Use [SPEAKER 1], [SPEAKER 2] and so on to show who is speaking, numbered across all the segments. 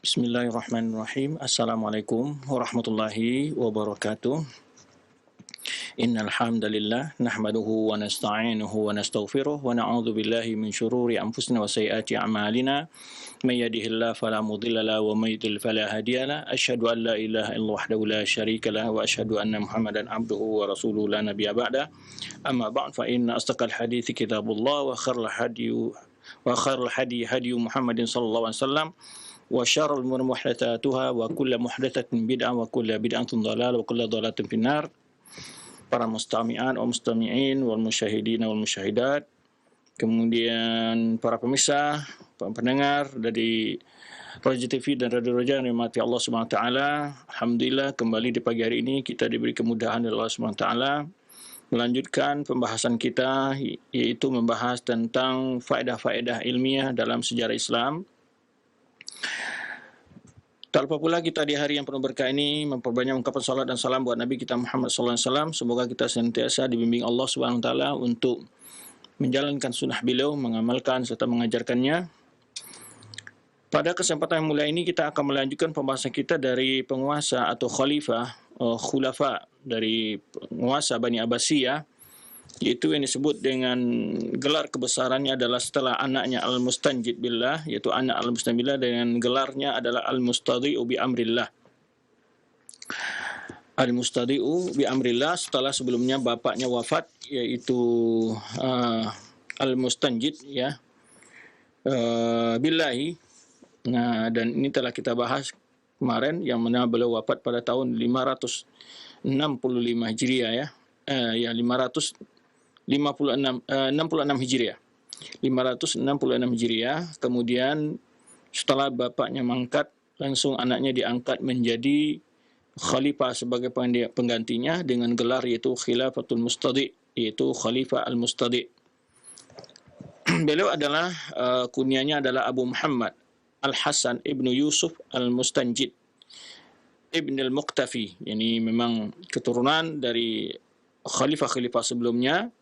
[SPEAKER 1] Bismillahirrahmanirrahim. Assalamualaikum warahmatullahi wabarakatuh. Innal hamdalillah nahmaduhu wa nasta'inuhu wa nastaghfiruh wa na'udzu billahi min shururi anfusina wa sayyiati a'malina. May yahdihillahu fala mudilla lahu wa may yudlil fala hadiya lahu. Asyhadu an la ilaha illallah wahdahu la syarika lahu wa asyhadu anna Muhammadan abduhu wa rasuluhu la nabiyya ba'da. Amma ba'd fa inna asdaqal hadithi kitabullah wa khairul hadi Muhammadin sallallahu alaihi wasallam. Wa syarrul umuri muhdatsatuha wa kullu muhdatsatin bid'ah wa kullu bid'atin dhalalah wa kullu dhalalatin finnar. Para mustami'an wa mustami'in wal musyahidin wal musyahidat, kemudian para pemirsa, para pendengar dari Raja TV dan Radio Raja yang dirahmati Allah Subhanahu wa taala. Alhamdulillah kembali di pagi hari ini kita diberi kemudahan dari Allah Subhanahu wa taala melanjutkan pembahasan kita, yaitu membahas tentang faedah-faedah ilmiah dalam sejarah Islam. Tak lupa pula kita di hari yang penuh berkah ini memperbanyak ungkapan salat dan salam buat Nabi kita Muhammad sallallahu alaihi wasallam. Semoga kita senantiasa dibimbing Allah Subhanahu wa taala untuk menjalankan sunnah beliau, mengamalkan serta mengajarkannya. Pada kesempatan yang mulia ini kita akan melanjutkan pembahasan kita dari penguasa atau khalifah, khulafa dari penguasa Bani Abbasiyah, yaitu yang disebut dengan gelar kebesarannya adalah setelah anaknya Al-Mustanjid Billah, yaitu anak Al-Mustanjid Billah, dengan gelarnya adalah Al-Mustadhi'u bi Amrillah. Al-Mustadhi'u bi Amrillah setelah sebelumnya bapaknya wafat, yaitu Al-Mustanjid Billahi. Nah, dan ini telah kita bahas kemarin, yang mana beliau wafat pada tahun 565 Hijriah 66 Hijriah. 566 Hijriah. Kemudian setelah bapaknya mangkat, langsung anaknya diangkat menjadi khalifah sebagai penggantinya dengan gelar yaitu Khilafatul Mustadhi, yaitu Khalifah Al-Mustadhi. Beliau adalah kunyanya adalah Abu Muhammad Al-Hasan ibnu Yusuf Al-Mustanjid ibn Al-Muqtafi. Ini memang keturunan dari khalifah-khalifah sebelumnya.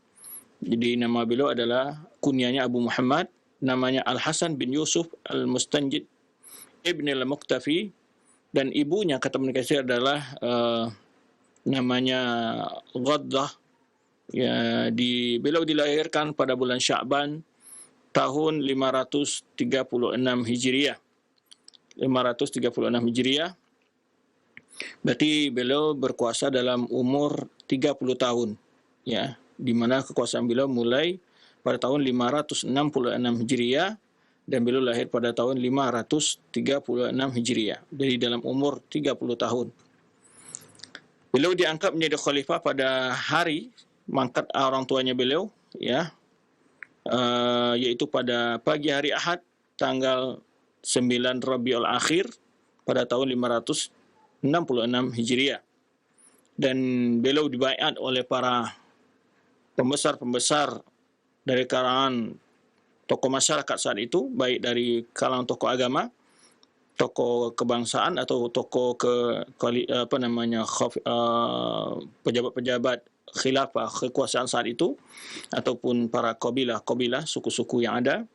[SPEAKER 1] Jadi nama beliau adalah kunyanya Abu Muhammad, namanya Al-Hasan bin Yusuf Al-Mustanjid ibn Al-Muqtafi, dan ibunya kata Ibnu Katsir adalah namanya Ghaddah. Beliau dilahirkan pada bulan Sya'ban tahun 536 Hijriah. 536 Hijriah. Berarti beliau berkuasa dalam umur 30 tahun, ya, di mana kekuasaan beliau mulai pada tahun 566 Hijriah dan beliau lahir pada tahun 536 Hijriah. Jadi dalam umur 30 tahun. Beliau diangkat menjadi khalifah pada hari mangkat orang tuanya beliau, yaitu pada pagi hari Ahad tanggal 9 Rabiul Akhir pada tahun 566 Hijriah. Dan beliau dibaiat oleh para pembesar-pembesar dari kalangan tokoh masyarakat saat itu, baik dari kalangan tokoh agama, tokoh kebangsaan, atau tokoh pejabat-pejabat khilafah kekuasaan saat itu, ataupun para kabilah, suku-suku yang ada.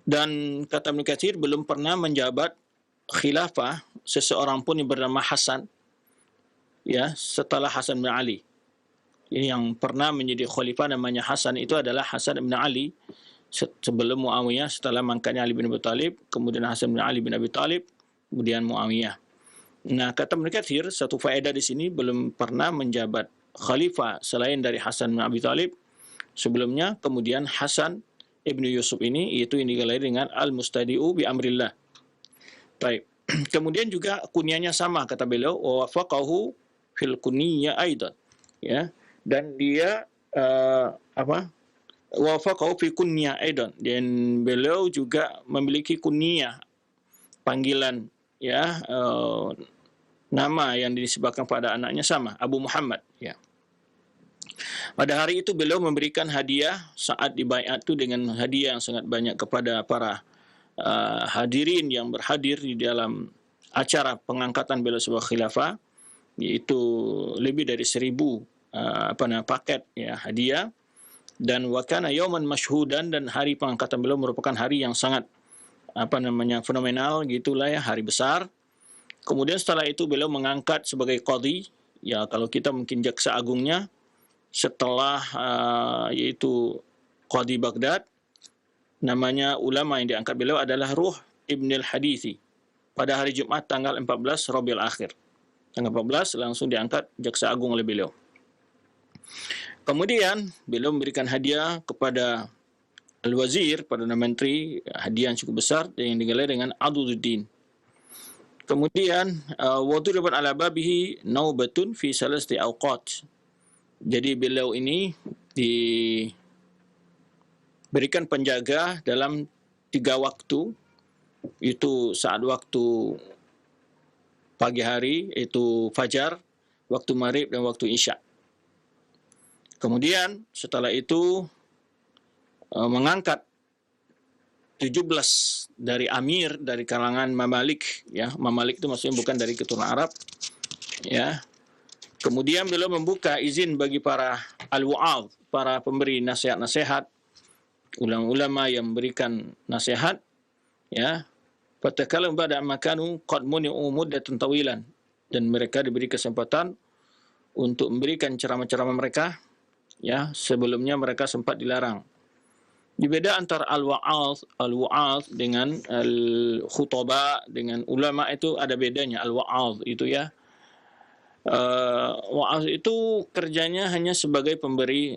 [SPEAKER 1] Dan kata Ibnu Katsir, belum pernah menjabat khilafah seseorang pun yang bernama Hasan, setelah Hasan bin Ali. Yang pernah menjadi khalifah namanya Hasan itu adalah Hasan bin Ali sebelum Muawiyah, setelah mangkatnya Ali bin Abi Thalib, kemudian Hasan bin Ali bin Abi Thalib, kemudian Muawiyah. Nah, kata Ibnu Katsir, satu faedah di sini, belum pernah menjabat khalifah selain dari Hasan bin Abi Thalib sebelumnya. Kemudian Hasan ibnu Yusuf ini, yaitu yang digelar dengan Al-Mustadi'u bi Amrillah. Baik. Kemudian juga kunyanya sama, kata beliau, wa wafaqahu fil kunyah aidan, dan dia wafaqahu fi kunyah aidan, dan beliau juga memiliki kunyah, panggilan, nama yang disebutkan pada anaknya sama, Abu Muhammad, Pada hari itu beliau memberikan hadiah saat dibaiat itu, dengan hadiah yang sangat banyak kepada para hadirin yang berhadir di dalam acara pengangkatan beliau sebagai khilafah, yaitu lebih dari 1000 paket hadiah. Dan wakana yauman masyhudan, dan hari pengangkatan beliau merupakan hari yang sangat fenomenal gitulah ya, hari besar. Kemudian setelah itu beliau mengangkat sebagai qadhi, ya kalau kita mungkin jaksa agungnya, setelah yaitu Qadhi Baghdad, namanya ulama yang diangkat beliau adalah Ruh Ibn al-Hadithi pada hari Jumat tanggal 14 Rabiul Akhir. Tanggal 14 langsung diangkat jaksa agung oleh beliau. Kemudian beliau memberikan hadiah kepada Al-Wazir, Perdana Menteri, hadiah yang cukup besar yang digelar dengan Adududdin. Kemudian waduribat ala babihi naubatun fi salasti awqat. Jadi beliau ini diberikan penjaga dalam 3 waktu, itu saat waktu pagi hari, itu fajar, waktu maghrib dan waktu isya. Kemudian setelah itu mengangkat 17 dari amir dari kalangan mamalik, ya. Mamalik itu maksudnya bukan dari keturunan Arab, ya. Kemudian beliau membuka izin bagi para al-wa'adh, para pemberi nasihat-nasihat, ulama-ulama yang memberikan nasihat, ya. Fatakalam ba'da makanu qad muni'u muddatan tawilan, dan mereka diberi kesempatan untuk memberikan ceramah-ceramah mereka, ya, sebelumnya mereka sempat dilarang. Beda antara al-wa'adh dengan al-khutaba, dengan ulama itu ada bedanya. Al-wa'adh itu, ya, wa'adh itu kerjanya hanya sebagai pemberi,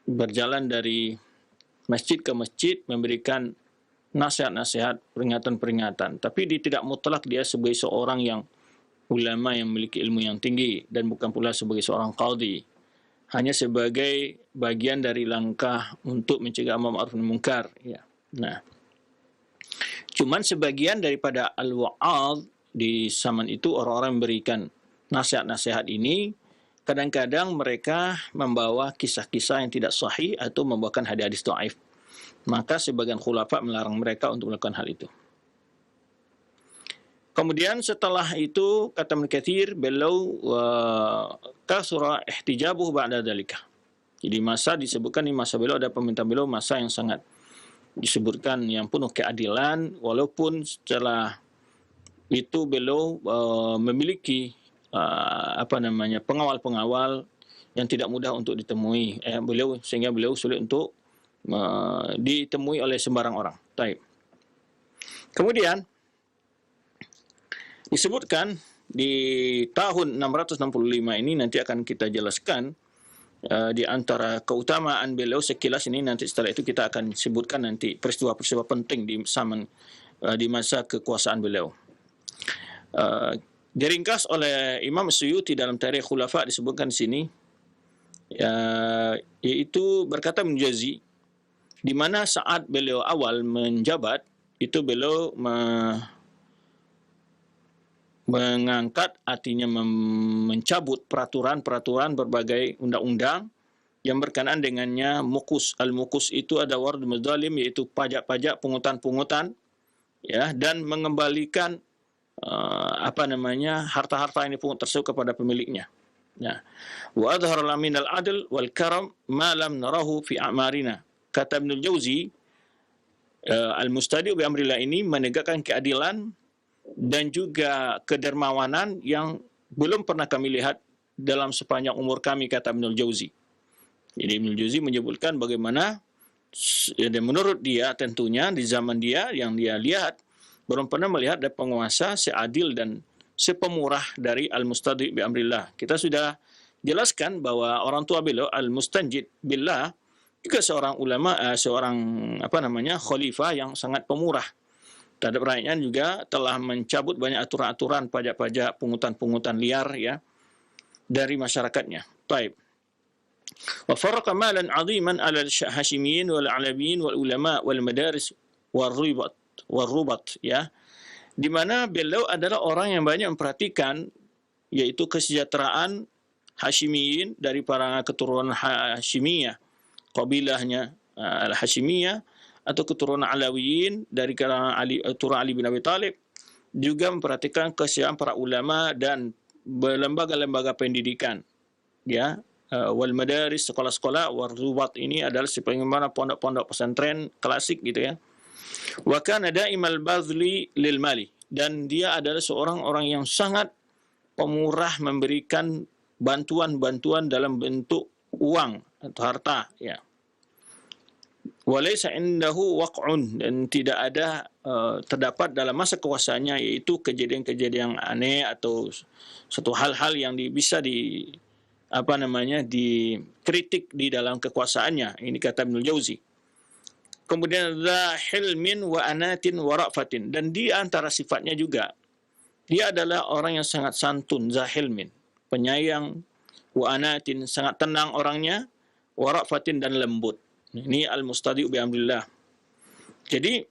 [SPEAKER 1] berjalan dari masjid ke masjid memberikan nasihat-nasihat, peringatan-peringatan. Tapi dia tidak mutlak dia sebagai seorang yang ulama yang memiliki ilmu yang tinggi, dan bukan pula sebagai seorang qadhi. Hanya sebagai bagian dari langkah untuk mencegah amar ma'ruf nahi munkar, ya. Nah, cuman sebagian daripada al-wa'adh di zaman itu, orang-orang memberikan nasihat-nasihat ini, kadang-kadang mereka membawa kisah-kisah yang tidak sahih atau membawakan hadis-hadis dhaif. Maka sebagian khulafa melarang mereka untuk melakukan hal itu. Kemudian setelah itu, kata Ibnu Katsir, beliau kasura ihtijabuh ba'da dzalika. Jadi masa disebutkan di masa beliau, ada pemerintahan beliau, masa yang sangat disebutkan yang penuh keadilan, walaupun setelah itu beliau memiliki pengawal-pengawal yang tidak mudah untuk ditemui, sehingga beliau sulit untuk ditemui oleh sembarang orang. Baik. Kemudian disebutkan di tahun 665 ini, nanti akan kita jelaskan di antara keutamaan beliau sekilas ini, nanti setelah itu kita akan sebutkan nanti peristiwa-peristiwa penting di masa kekuasaan beliau. Diringkas oleh Imam Suyuti dalam Tarikh Khulafa, disebutkan di sini, yaitu berkata Ibnu Jauzi, di mana saat beliau awal menjabat, itu beliau mengangkat, artinya mencabut peraturan-peraturan berbagai undang-undang yang berkenaan dengannya mukus. Al-mukus itu ada ward mudzalim, yaitu pajak-pajak, pungutan-pungutan, ya, dan mengembalikan harta-harta yang dipungut tersebut kepada pemiliknya. Ya. Wa adhara min al-adl wal karam ma lam narahu fi a'marina. Kata Ibnu Jauzi, Al-Mustadi' bi amrillah ini menegakkan keadilan dan juga kedermawanan yang belum pernah kami lihat dalam sepanjang umur kami, kata Ibnu Jauzi. Jadi Ibnu Jauzi menyebutkan bagaimana, dan menurut dia tentunya di zaman dia yang dia lihat, belum pernah melihat ada penguasa seadil dan sepemurah dari Al-Mustadi' bi amrillah. Kita sudah jelaskan bahwa orang tua beliau, Al-Mustanjid billah, juga seorang ulama, khalifah yang sangat pemurah terhadap rakyatnya, juga telah mencabut banyak aturan-aturan pajak-pajak, pungutan-pungutan liar, ya, dari masyarakatnya. Baik. Wa farraqa malan 'aziman 'ala al-Hashimiyyin wal 'Alawiyyin wal ulama wal madaris warubat, ya. Di mana beliau adalah orang yang banyak memperhatikan, yaitu kesejahteraan Hashimiyyin, dari para keturunan Hashimiyah, kabilahnya Al-Hashimiyah, atau keturunan Alawiyin dari kalangan keturunan Ali bin Abi Thalib, juga memperhatikan kesejahteraan para ulama dan lembaga-lembaga pendidikan, ya, wal madaris, sekolah-sekolah, warubat ini adalah sebagaimana pondok-pondok pesantren klasik, gitu, ya. Wa kana da'imal badli lil mali, dan dia adalah seorang orang yang sangat pemurah memberikan bantuan-bantuan dalam bentuk uang atau harta, ya. Walaysa indahu waq'un, dan tidak ada terdapat dalam masa kekuasaannya yaitu kejadian-kejadian aneh atau satu hal-hal yang bisa dikritik di dalam kekuasaannya. Ini kata Ibnul Jauzi. Kemudian dza hilmin wa anatin wa ra'fatin, dan di antara sifatnya juga dia adalah orang yang sangat santun, za hilmin, penyayang, wa anatin, sangat tenang orangnya, wa ra'fatin, dan lembut. Ini al-mustadi'u bi amrillah. Jadi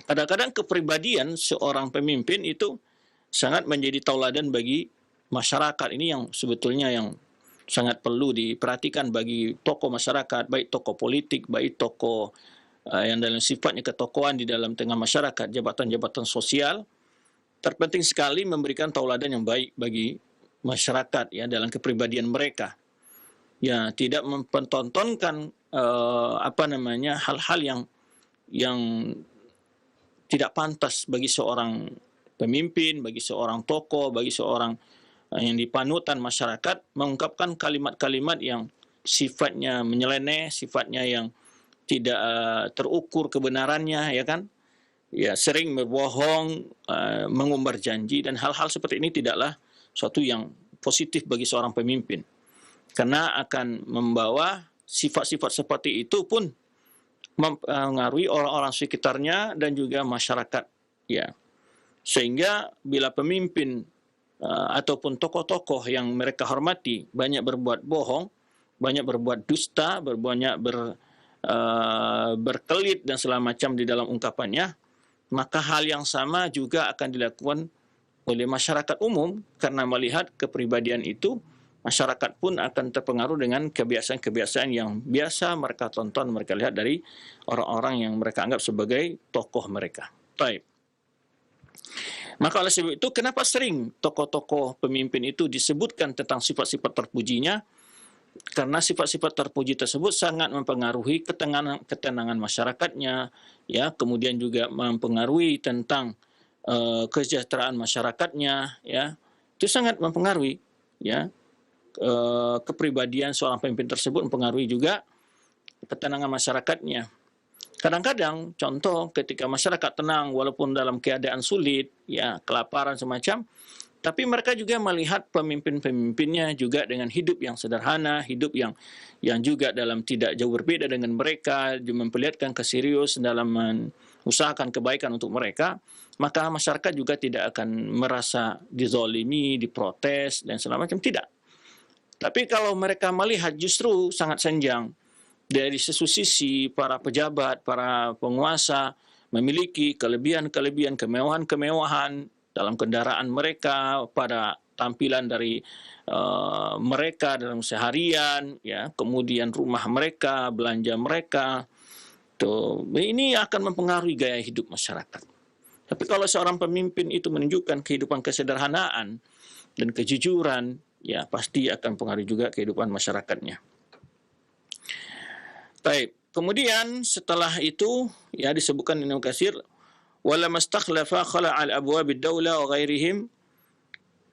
[SPEAKER 1] kadang-kadang kepribadian seorang pemimpin itu sangat menjadi tauladan bagi masyarakat. Ini yang sebetulnya yang sangat perlu diperhatikan bagi tokoh masyarakat, baik tokoh politik, baik tokoh yang dalam sifatnya ketokohan di dalam tengah masyarakat, jabatan-jabatan sosial. Terpenting sekali memberikan tauladan yang baik bagi masyarakat, ya, dalam kepribadian mereka. Ya, tidak mempertontonkan hal-hal yang tidak pantas bagi seorang pemimpin, bagi seorang tokoh, bagi seorang yang dipanutan masyarakat, mengungkapkan kalimat-kalimat yang sifatnya menyeleneh, sifatnya yang tidak terukur kebenarannya, ya kan? Ya, sering berbohong, mengumbar janji, dan hal-hal seperti ini tidaklah suatu yang positif bagi seorang pemimpin, karena akan membawa sifat-sifat seperti itu pun mempengaruhi orang-orang sekitarnya dan juga masyarakat, ya. Sehingga bila pemimpin ataupun tokoh-tokoh yang mereka hormati banyak berbuat bohong, banyak berbuat dusta, berkelit dan segala macam di dalam ungkapannya, maka hal yang sama juga akan dilakukan oleh masyarakat umum, karena melihat kepribadian itu, masyarakat pun akan terpengaruh dengan kebiasaan-kebiasaan yang biasa mereka tonton, mereka lihat dari orang-orang yang mereka anggap sebagai tokoh mereka. Baik. Maka oleh sebab itu, kenapa sering tokoh-tokoh pemimpin itu disebutkan tentang sifat-sifat terpujinya? Karena sifat-sifat terpuji tersebut sangat mempengaruhi ketenangan masyarakatnya, ya, kemudian juga mempengaruhi tentang kesejahteraan masyarakatnya, ya. Itu sangat mempengaruhi, ya. Kepribadian seorang pemimpin tersebut mempengaruhi juga ketenangan masyarakatnya. Kadang-kadang, contoh, ketika masyarakat tenang walaupun dalam keadaan sulit, ya, kelaparan semacam, tapi mereka juga melihat pemimpin-pemimpinnya juga dengan hidup yang sederhana, hidup yang juga dalam tidak jauh berbeda dengan mereka, memperlihatkan keserius dalam mengusahakan kebaikan untuk mereka, maka masyarakat juga tidak akan merasa dizolimi, diprotes, dan segala macam. Tidak. Tapi kalau mereka melihat justru sangat senjang, dari satu sisi para pejabat, para penguasa memiliki kelebihan-kelebihan, kemewahan-kemewahan dalam kendaraan mereka, pada tampilan dari mereka dalam seharian, ya, kemudian rumah mereka, belanja mereka, tuh, ini akan mempengaruhi gaya hidup masyarakat. Tapi kalau seorang pemimpin itu menunjukkan kehidupan kesederhanaan dan kejujuran, ya, pasti akan mempengaruhi juga kehidupan masyarakatnya. Baik, kemudian setelah itu, ya, disebutkan Ibnu Katsir, wala mastakhlafa khala'al abwabid daulah wa ghairihim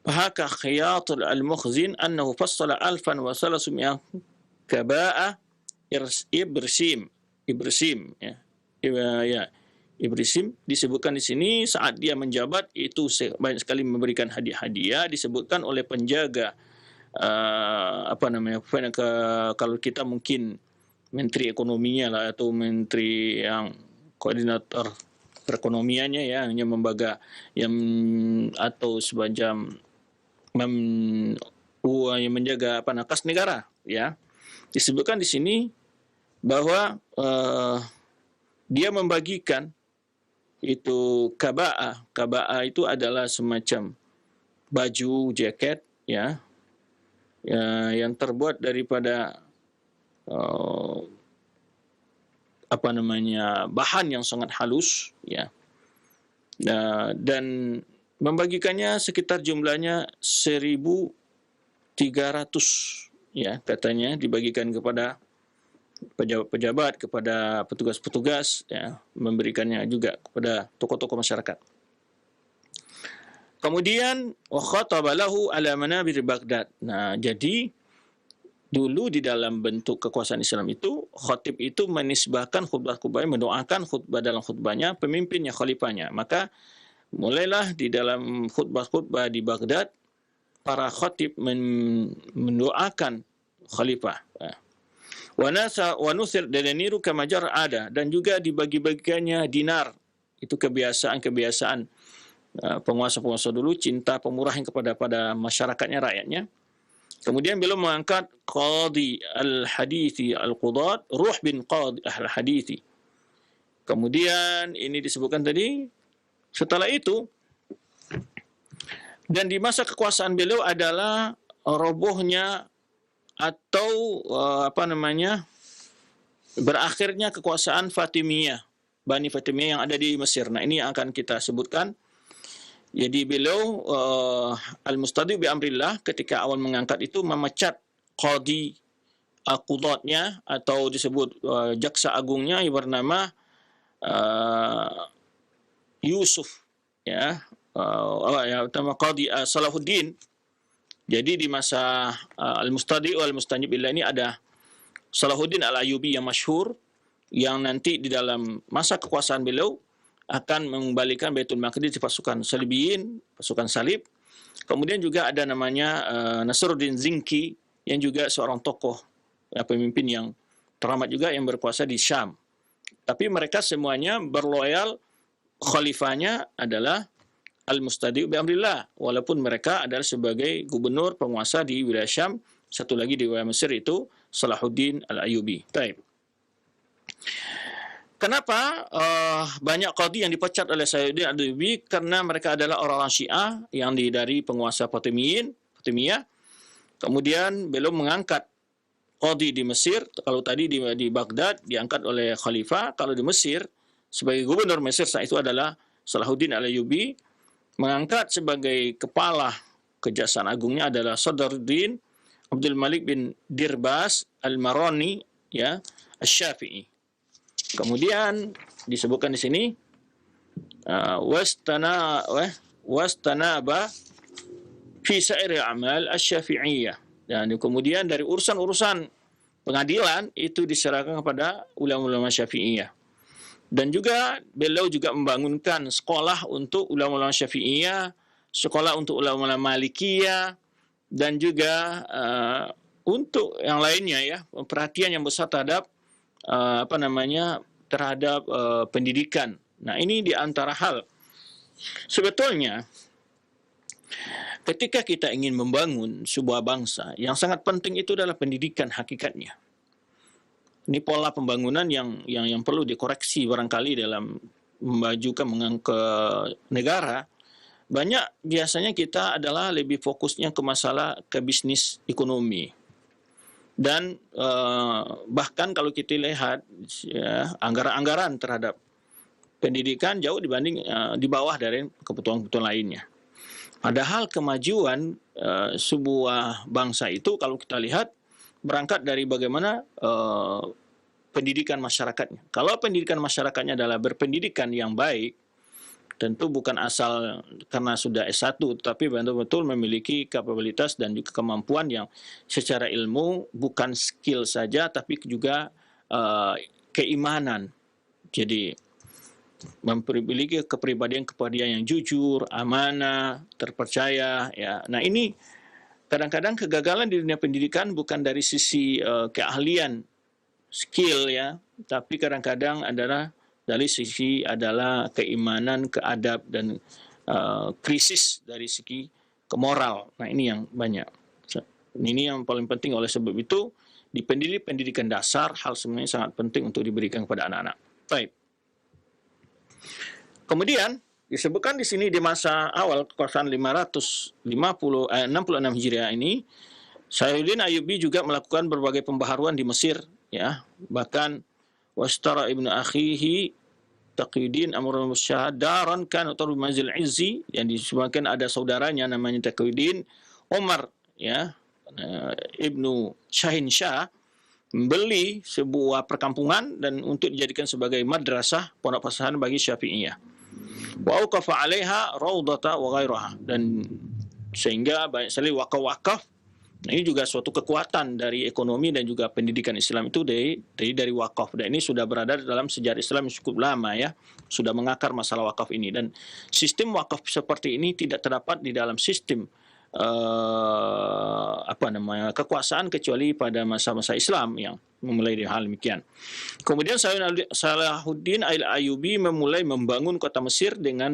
[SPEAKER 1] fahaka khiyat al-mukhzin annahu fassala 1300 kaba'a Ibrisim, ya. Ibrisim disebutkan di sini saat dia menjabat itu banyak sekali memberikan hadiah-hadiah, disebutkan oleh penjaga kalau kita mungkin menteri ekonominya lah, atau menteri yang koordinator perekonomiannya, ya, hanya membaga yang atau semacam yang menjaga kas negara, ya. Disebutkan di sini bahwa dia membagikan itu kaba'ah. Kaba'ah itu adalah semacam baju, jaket, ya, yang terbuat daripada bahan yang sangat halus, ya, dan membagikannya sekitar jumlahnya 1.300, ya, katanya dibagikan kepada pejabat-pejabat, kepada petugas-petugas, ya, memberikannya juga kepada tokoh-tokoh masyarakat. Kemudian wa khataba lahu ala manabir Baghdad. Nah, jadi dulu di dalam bentuk kekuasaan Islam itu, khatib itu menisbahkan khutbah-khutbahnya, mendoakan khutbah dalam khutbahnya pemimpinnya, khalifahnya. Maka mulailah di dalam khutbah-khutbah di Baghdad para khatib mendoakan khalifah. Wa nusir denaniru kama jar ada, dan juga dibagi-bagikannya dinar. Itu kebiasaan penguasa-penguasa dulu, cinta pemurahan pada masyarakatnya, rakyatnya. Kemudian beliau mengangkat Qadi al-Hadithi al-Qudat, Ruh bin Qadi al-Hadithi. Kemudian ini disebutkan tadi. Setelah itu, dan di masa kekuasaan beliau adalah robohnya atau berakhirnya kekuasaan Fatimiyah, Bani Fatimiyah yang ada di Mesir. Nah, ini yang akan kita sebutkan. Jadi beliau Al-Mustadi bi amrillah ketika awal mengangkat itu memecat qadi qudatnya atau disebut jaksa agungnya yang bernama Yusuf, ya, qadi Salahuddin. Jadi di masa Al-Mustadi Al-Mustanib billah ini ada Salahuddin Al-Ayyubi yang masyhur, yang nanti di dalam masa kekuasaan beliau akan mengembalikan Baitul Maqdis di pasukan Salibiyin, pasukan salib. Kemudian juga ada namanya Nasruddin Zinki yang juga seorang tokoh, pemimpin yang teramat juga yang berkuasa di Syam. Tapi mereka semuanya berloyal, khalifahnya adalah Al-Mustadi' bi amrillah, walaupun mereka adalah sebagai gubernur penguasa di wilayah Syam. Satu lagi di wilayah Mesir itu Salahuddin Al-Ayyubi. Baik. Kenapa banyak qadi yang dipecat oleh Salahuddin Al-Ayyubi? Karena mereka adalah orang-orang Syiah yang dari penguasa Fatimiyah. Kemudian beliau mengangkat qadi di Mesir. Kalau tadi di Baghdad diangkat oleh khalifah, kalau di Mesir sebagai gubernur Mesir saat itu adalah Salahuddin Al-Ayyubi. Mengangkat sebagai kepala Kejaksaan Agungnya adalah Sadruddin Abdul Malik bin Dirbas Al-Marani, ya, Asy-Syafi'i. Kemudian disebutkan di sini wastanaba fi sa'ir a'mal asy-Syafi'iyyah. Dan kemudian dari urusan-urusan pengadilan itu diserahkan kepada ulama-ulama Syafi'iyah. Dan juga beliau juga membangunkan sekolah untuk ulama-ulama Syafi'iyah, sekolah untuk ulama-ulama Malikiyah, dan juga untuk yang lainnya, ya, perhatian yang besar terhadap terhadap pendidikan. Nah, ini di antara hal. Sebetulnya ketika kita ingin membangun sebuah bangsa, yang sangat penting itu adalah pendidikan hakikatnya. Ini pola pembangunan yang perlu dikoreksi barangkali dalam memajukan ke negara. Banyak biasanya kita adalah lebih fokusnya ke masalah ke bisnis ekonomi. Dan bahkan kalau kita lihat, ya, anggaran-anggaran terhadap pendidikan jauh dibanding di bawah dari kebutuhan-kebutuhan lainnya. Padahal kemajuan sebuah bangsa itu kalau kita lihat berangkat dari bagaimana pendidikan masyarakatnya. Kalau pendidikan masyarakatnya adalah berpendidikan yang baik, tentu bukan asal karena sudah S1, tapi betul-betul memiliki kapabilitas dan juga kemampuan yang secara ilmu, bukan skill saja, tapi juga keimanan. Jadi memiliki kepribadian yang jujur, amanah, terpercaya. Ya. Nah, ini kadang-kadang kegagalan di dunia pendidikan bukan dari sisi keahlian, skill, ya, tapi kadang-kadang adalah dari sisi adalah keimanan, keadab, dan krisis dari segi kemoral. Nah, ini yang banyak. Ini yang paling penting. Oleh sebab itu, di pendidikan dasar, hal sebenarnya sangat penting untuk diberikan kepada anak-anak. Baik. Kemudian disebutkan di sini di masa awal kekuasaan 66 Hijriah ini, Salahuddin Ayyubi juga melakukan berbagai pembaharuan di Mesir, ya. Bahkan wastara ibnu akhihi Taqiyuddin Amrul Musyahad daran kan atau Manzil Izzi, yang disebutkan ada saudaranya namanya Taqiyuddin Umar, ya, ibnu Syahin Shah. membeli sebuah perkampungan dan untuk dijadikan sebagai madrasah pondok pesantren bagi Syafi'iyah. Wa auqafa 'alaiha raudata wa ghairaha, dan sehingga banyak sekali wakaf-wakaf. Nah, ini juga suatu kekuatan dari ekonomi dan juga pendidikan Islam itu dari wakaf. Dan ini sudah berada dalam sejarah Islam yang cukup lama ya, sudah mengakar masalah wakaf ini. Dan sistem wakaf seperti ini tidak terdapat di dalam sistem kekuasaan kecuali pada masa-masa Islam yang memulai dari hal demikian. Kemudian Salahuddin Al-Ayyubi memulai membangun kota Mesir dengan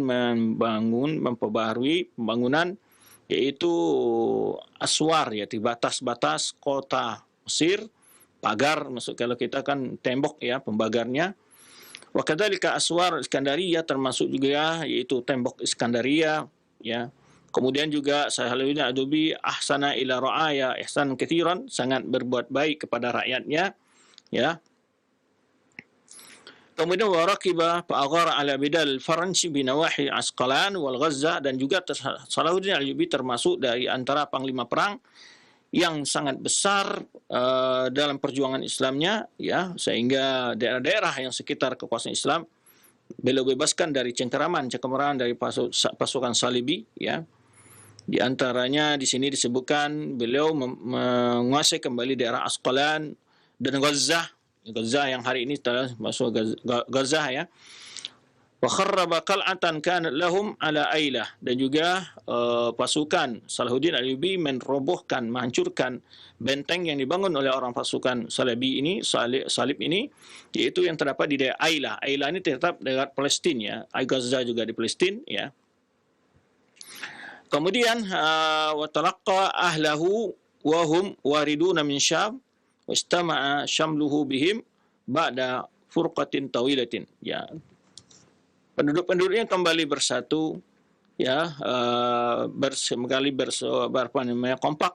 [SPEAKER 1] memperbaharui pembangunan, yaitu aswar, yaitu batas-batas kota Mesir, pagar, maksud kalau kita kan tembok ya pembagarnya. Wa kadzalika aswar Iskandaria, termasuk juga yaitu tembok Iskandaria ya. Kemudian juga Salahuddin Al-Ayyubi ahsana ila ra'aya ihsan katsiran, sangat berbuat baik kepada rakyatnya ya. Kemudian waraqiba fa'aghara ala bidal Faransi binawahi Asqalan wal Gaza, dan juga Salahuddin Al-Ayyubi termasuk dari antara panglima perang yang sangat besar dalam perjuangan Islamnya ya, sehingga daerah-daerah yang sekitar kekuasaan Islam beliau bebaskan dari cengkeraman dari pasukan Salibi ya. Di antaranya di sini disebutkan beliau menguasai kembali daerah Asqalan dan Gaza yang hari ini telah masuk Gaza ya. Wa kharraba qal'atan kanat lahum ala Ailah, dan juga pasukan Salahuddin Al-Ayyubi menghancurkan benteng yang dibangun oleh orang pasukan Salib ini, yaitu yang terdapat di daerah Ailah. Ailah ini terdapat di Palestina ya. Gaza juga di Palestina ya. Kemudian wa talaqqa ahlahu wa hum wariduna min Syam wastama'a syamluhu bihim ba'da furqatin tawilatin ya. Penduduk-penduduknya kembali bersatu ya, kompak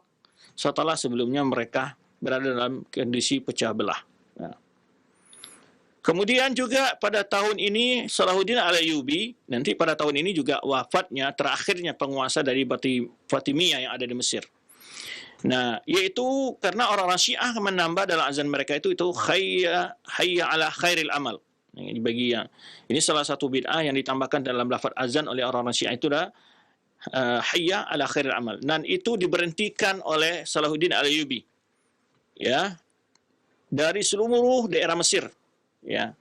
[SPEAKER 1] setelah sebelumnya mereka berada dalam kondisi pecah belah. Ya. Kemudian juga pada tahun ini Salahuddin Al-Ayyubi, nanti pada tahun ini juga wafatnya, terakhirnya penguasa dari Fatimiyah yang ada di Mesir. Nah, yaitu karena orang-orang Syiah menambah dalam azan mereka itu hayya ala khairil amal. Ini salah satu bid'ah yang ditambahkan dalam lafaz azan oleh orang-orang Syiah itu adalah hayya ala khairil amal. Dan itu diberhentikan oleh Salahuddin Al-Ayyubi. Ya. Dari seluruh daerah Mesir. Ya.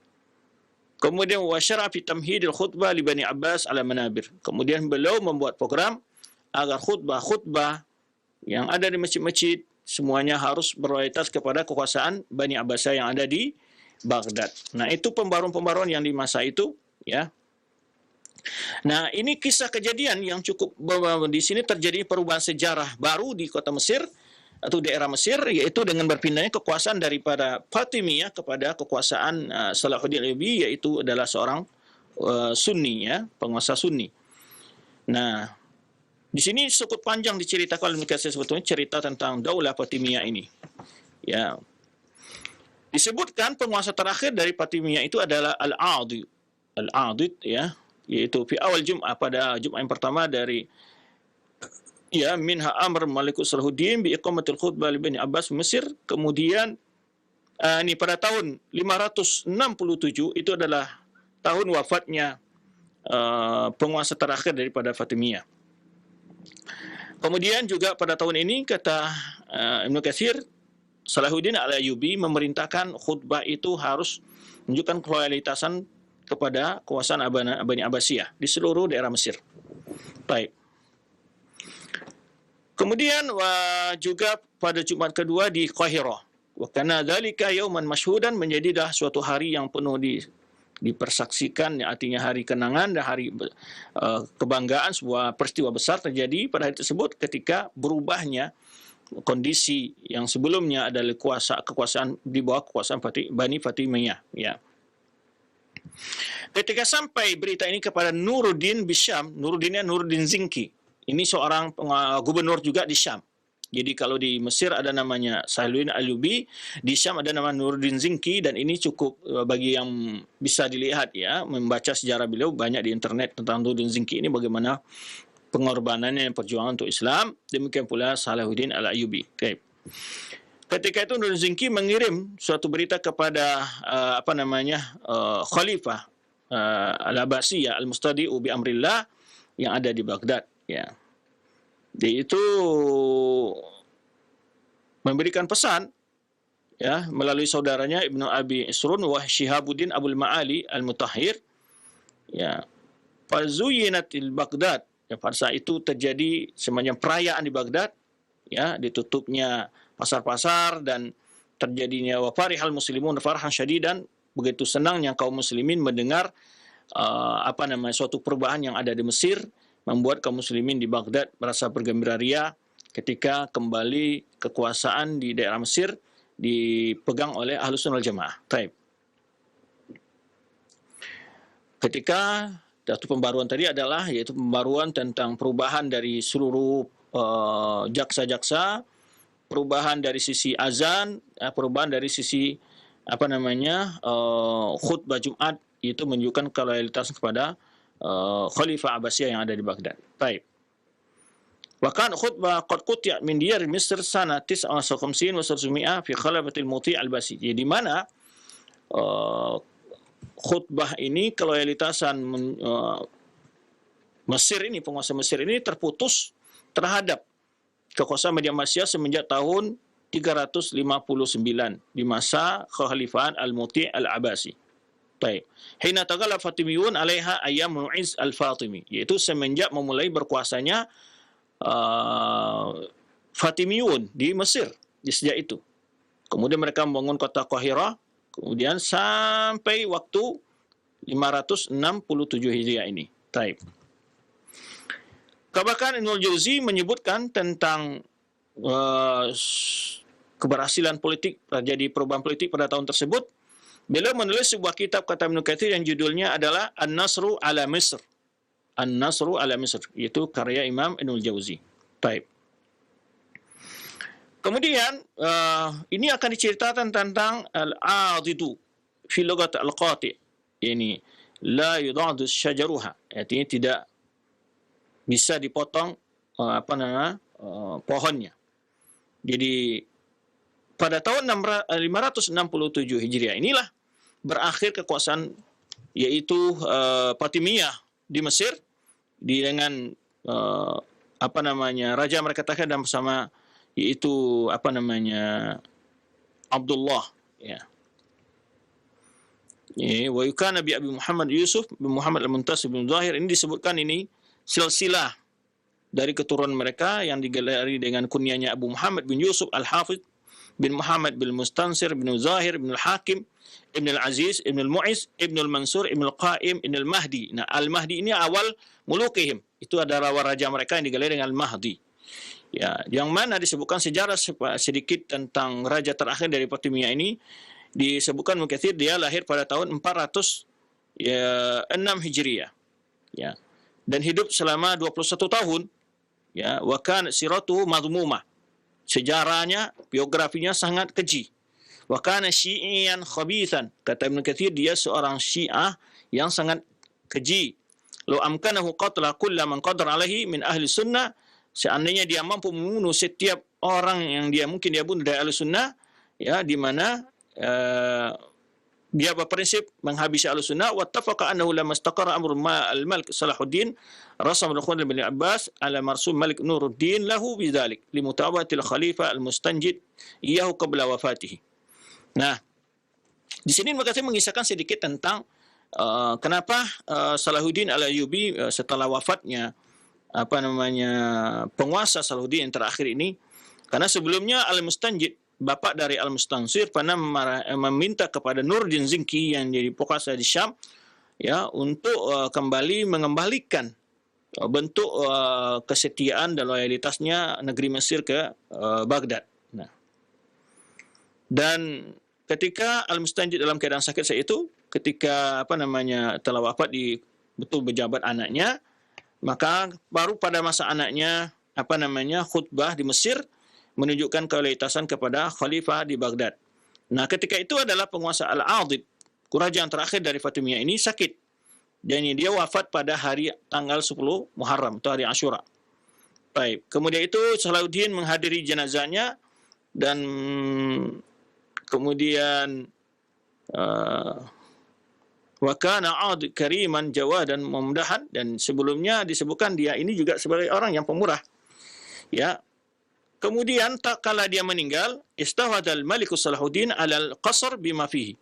[SPEAKER 1] Kemudian wasyara fi tamhidil khutbah li Bani Abbas ala manabir. Kemudian beliau membuat program agar khutbah yang ada di masjid-masjid semuanya harus berloyalitas kepada kekuasaan Bani Abbasiyah yang ada di Baghdad. Nah, itu pembaruan-pembaruan yang di masa itu ya. Nah, ini kisah kejadian yang cukup di sini terjadi perubahan sejarah baru di kota Mesir atau daerah Mesir, yaitu dengan berpindahnya kekuasaan daripada Fatimiyah kepada kekuasaan Salahuddin Ayyubi, yaitu adalah seorang Sunni ya, penguasa Sunni. Nah, di sini cukup panjang diceritakan oleh Mukatsir sebetulnya cerita tentang Daulah Fatimiyah ini. Ya. Disebutkan penguasa terakhir dari Fatimiyah itu adalah Al-Adid ya, yaitu fi awal Jum'ah, pada Jum'ah yang pertama dari ya minha amr Malikus Salahuddin bi iqamatil khutbah li Bani Abbas Mesir. Kemudian ini pada tahun 567 itu adalah tahun wafatnya penguasa terakhir daripada Fatimiyah. Kemudian juga pada tahun ini kata Ibnu Katsir, Salahuddin Al-Ayyubi memerintahkan khutbah itu harus menunjukkan keloyalitasan kepada kekuasaan Bani Abbasiyah di seluruh daerah Mesir. Baik. Kemudian juga pada Jumat kedua di Qahirah. Wa kana dzalika yauman masyhudan, menjadilah suatu hari yang penuh dipersaksikan, artinya hari kenangan dan hari kebanggaan. Sebuah peristiwa besar terjadi pada hari tersebut ketika berubahnya kondisi yang sebelumnya adalah kekuasaan di bawah kekuasaan Bani Fatimiyah ya. Ketika sampai berita ini kepada Nuruddin Bisyam, Nuruddin Zinki. Ini seorang gubernur juga di Syam. Jadi kalau di Mesir ada namanya Salahuddin Al-Ayyubi, di Syam ada nama Nuruddin Zinki, dan ini cukup bagi yang bisa dilihat ya, membaca sejarah beliau banyak di internet tentang Nuruddin Zinki ini, bagaimana pengorbanannya perjuangan untuk Islam. Demikian pula Salahuddin Al-Ayyubi. Okay. ketika itu Nur Zinki mengirim suatu berita kepada Khalifah Al-Abbasiyah Al-Mustadi'u bi Amrillah yang ada di Baghdad, ya. Dia itu memberikan pesan, ya, melalui saudaranya Ibnu Abi Isrun wa Syihabuddin Abul Ma'ali Al-Mutahhir, ya. Fazuyinatil Baghdad, ya, pada saat itu terjadi semacam perayaan di Baghdad, ya, ditutupnya pasar-pasar dan terjadinya wa farihal muslimun farhan syadidan, begitu senangnya kaum muslimin mendengar suatu perubahan yang ada di Mesir, membuat kaum muslimin di Baghdad merasa bergembira ria ketika kembali kekuasaan di daerah Mesir dipegang oleh Ahlus Sunnah wal Jamaah. Taib. Ketika satu pembaruan tadi adalah yaitu pembaruan tentang perubahan dari seluruh jaksa-jaksa, perubahan dari sisi azan, perubahan dari sisi khutbah Jumat, itu menunjukkan loyalitas kepada Khalifah Abbasiyah yang ada di Baghdad. Baik. Wa kan khutbah qad qutiya min diyar Misr sana 59 wa 700 fi khalafatil Muti' al-Basi. Jadi di mana khutbah ini keloyalitasan Mesir ini, penguasa Mesir ini terputus terhadap kekuasaan Media Abbasiyah semenjak tahun 359 di masa kekhalifahan Al-Muti' Al-Abbasi. Baik. Hina tagalla Fatimiyun 'alaiha ayyam Mu'izz Al-Fatimi, yaitu semenjak memulai berkuasanya Fatimiyun di Mesir di sejak itu. Kemudian mereka membangun kota Qahirah, kemudian sampai waktu 567 Hijriah ini. Baik. Bahkan Ibnul Jauzi menyebutkan tentang keberhasilan politik, terjadi perubahan politik pada tahun tersebut. Beliau menulis sebuah kitab, kata Ibnu Katsir, yang judulnya adalah An-Nasru ala Misr. An-Nasru ala Misr, yaitu karya Imam Ibnul Jauzi. Baik. Kemudian ini akan diceritakan tentang al-adidu fi lughat al-qati', ini la yudadu syajaruha, artinya tidak bisa dipotong pohonnya. Jadi pada tahun 567 Hijriah inilah berakhir kekuasaan yaitu Fatimiyah di Mesir dengan raja mereka dan bersama yaitu Abdullah, ya. Wa yukana bi Abi Muhammad Yusuf bin Muhammad Al-Muntasib bin Zahir, ini disebutkan ini silsilah dari keturunan mereka yang digelari dengan kunyahnya Abu Muhammad bin Yusuf Al-Hafidh bin Muhammad bin Mustansir bin Zahir bin Al-Hakim Ibn Al-Aziz Ibn Al-Mu'iz Ibn Al-Mansur Ibn Al-Qaim Ibn Al-Mahdi. Nah, Al-Mahdi ini awal mulukihim, itu ada raja mereka yang digelari dengan Al-Mahdi, ya, yang mana disebutkan sejarah sedikit tentang raja terakhir dari Fatimiyah ini. Disebutkan Mukatsir dia lahir pada tahun 406 Hijriah, ya, dan hidup selama 21 tahun, ya. Wa kan siratuhu madhmumah, sejarahnya, biografinya sangat keji. Wa kana syi'iyan khabithan, kata Ibnu Katsir dia seorang Syiah yang sangat keji. Law amkanahu qatla kulla man qadara alaihi min ahli sunnah, seandainya dia mampu membunuh setiap orang yang mungkin dia bunuh dari ahli sunnah, ya, di mana dia berprinsip menghabisi Ahlussunnah. Wattafaqa annahu lamma istaqara amru al-Malik Salahuddin rasam al-Khwan bin Abbas ala marsum Malik Nuruddin lahu bidzalik limutawati al-Khalifah al-Mustanjid iyahu qabla wafatihi. Nah, di sini Mukatsir mengisahkan sedikit tentang kenapa Salahuddin Al-Ayyubi setelah wafatnya penguasa Salahuddin yang terakhir ini, karena sebelumnya Al-Mustanjid, bapak dari Al-Mustansir, pernah meminta kepada Nuruddin Zinki yang jadi penguasa di Syam, ya, untuk kembali mengembalikan bentuk kesetiaan dan loyalitasnya negeri Mesir ke Baghdad. Nah, dan ketika Al-Mustanjid dalam keadaan sakit saat itu, ketika telah wafat di betul berjabat anaknya, maka baru pada masa anaknya khutbah di Mesir menunjukkan keloyalitasan kepada khalifah di Baghdad. Nah, ketika itu adalah penguasa Al-Adid, kerajaan terakhir dari Fatimiyah ini, sakit. Dan dia wafat pada hari tanggal 10 Muharram, atau hari Asyura. Baik. Kemudian itu Salahuddin menghadiri jenazahnya dan kemudian wa kana 'ad kariman jawadan memdahan, dan sebelumnya disebutkan dia ini juga sebagai orang yang pemurah. Ya. Kemudian tak kala dia meninggal, istahwadal Malik Salahuddin 'alal qasr bima fihi.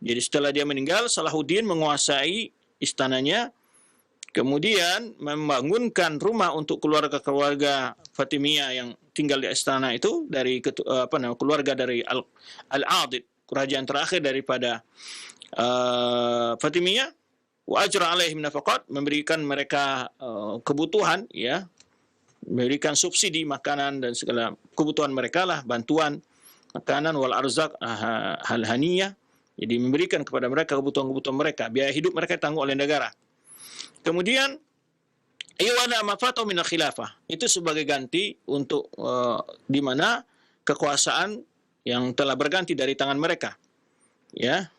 [SPEAKER 1] Jadi setelah dia meninggal, Salahuddin menguasai istananya, kemudian membangunkan rumah untuk keluarga-keluarga Fatimiyah yang tinggal di istana itu dari keluarga dari Al-Adid, kerajaan terakhir daripada Fatimiyah. Wa ajra alaihim nafaqat, memberikan mereka kebutuhan, ya, memberikan subsidi makanan dan segala kebutuhan mereka lah, bantuan makanan, wal arzak hal haniyah. Jadi memberikan kepada mereka kebutuhan-kebutuhan mereka, biaya hidup mereka tanggung oleh negara. Kemudian iwana mafatu min khilafah, itu sebagai ganti untuk di mana kekuasaan yang telah berganti dari tangan mereka. Ya.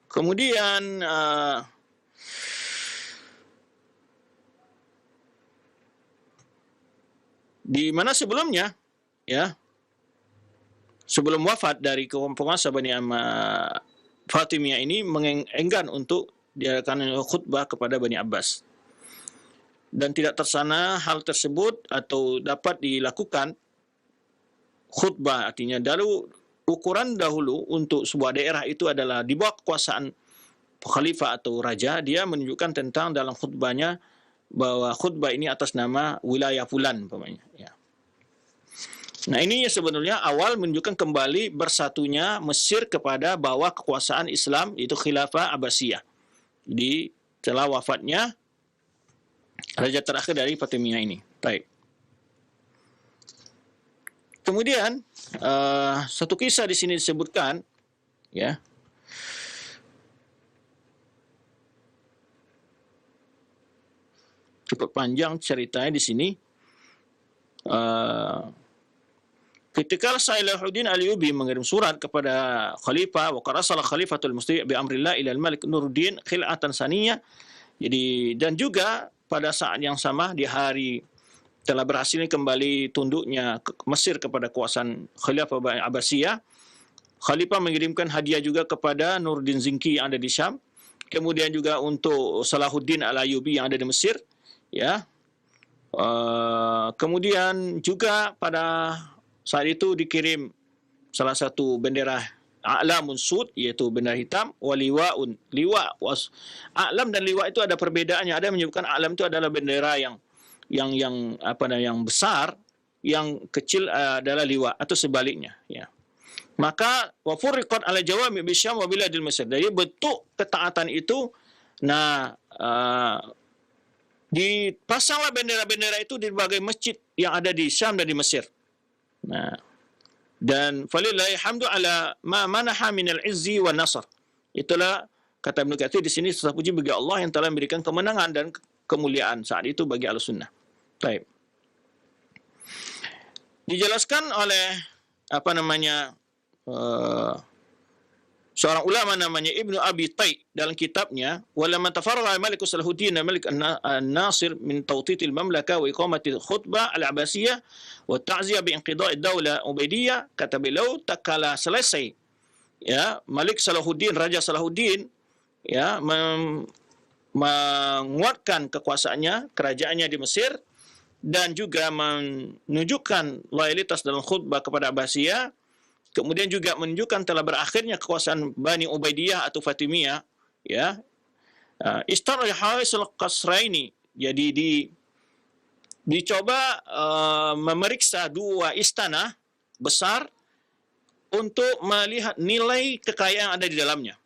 [SPEAKER 1] Kemudian di mana sebelumnya, ya, sebelum wafat dari penguasa Bani Fatimiyah ini enggan untuk diadakan khutbah kepada Bani Abbas. Dan tidak tersana hal tersebut atau dapat dilakukan khutbah, artinya ukuran dahulu untuk sebuah daerah itu adalah di bawah kekuasaan khalifah atau raja, dia menunjukkan tentang dalam khutbahnya bahwa khutbah ini atas nama wilayah fulan umpamanya, ya. Nah, ini sebenarnya awal menunjukkan kembali bersatunya Mesir kepada bawah kekuasaan Islam, itu Khilafah Abbasiyah. Jadi setelah wafatnya raja terakhir dari Fatimiyah ini. Baik. Kemudian satu kisah di sini disebutkan, ya. Cukup panjang ceritanya di sini. Ketika Salahuddin Ayyubi mengirim surat kepada khalifah, wa qarasala khalifatul muslim bi amrillah ila al-malik Nuruddin khil'atan saniyah. Jadi, dan juga pada saat yang sama di hari telah berhasil kembali tunduknya Mesir kepada kekuasaan Khalifah Abbasiyah, khalifah mengirimkan hadiah juga kepada Nuruddin Zinki yang ada di Syam, kemudian juga untuk Salahuddin Al-Ayyubi yang ada di Mesir, ya. Kemudian juga pada saat itu dikirim salah satu bendera a'lamun sud, yaitu bendera hitam, waliwaun, liwa. A'lam dan liwa itu ada perbedaannya. Ada yang menyebutkan a'lam itu adalah bendera yang besar, yang kecil adalah liwa, atau sebaliknya, ya. Maka wa furriqat ala jawami bi Syam wa biladil Mesir. Jadi bentuk ketaatan itu, nah, dipasanglah bendera-bendera itu di berbagai masjid yang ada di Syam dan di Mesir. Nah, dan falillahi hamdu ala ma manaha minal izzi wan nasr. Itulah kata Ibnu Katsir di sini, segala puji bagi Allah yang telah memberikan kemenangan dan kemuliaan saat itu bagi Ahlussunnah. Baik. Dijelaskan oleh seorang ulama namanya Ibnu Abi Tai dalam kitabnya, walamma tafarraga Malik Salahuddin Malik An-Nasir min tawtitil mamlaka wa iqamati khutbah al-Abbasiyah wa ta'ziyah bi inqida'i ad-daulah Ubaidiyah, kata beliau, tak kala selesai, ya, Malik Salahuddin, Raja Salahuddin, ya, menguatkan kekuasaannya, kerajaannya di Mesir, dan juga menunjukkan loyalitas dalam khutbah kepada Abbasiyah. Kemudian juga menunjukkan telah berakhirnya kekuasaan Bani Ubaidiyah atau Fatimiyah, ya. Istarah Haisul Qasraini. Jadi dicoba memeriksa dua istana besar untuk melihat nilai kekayaan yang ada di dalamnya.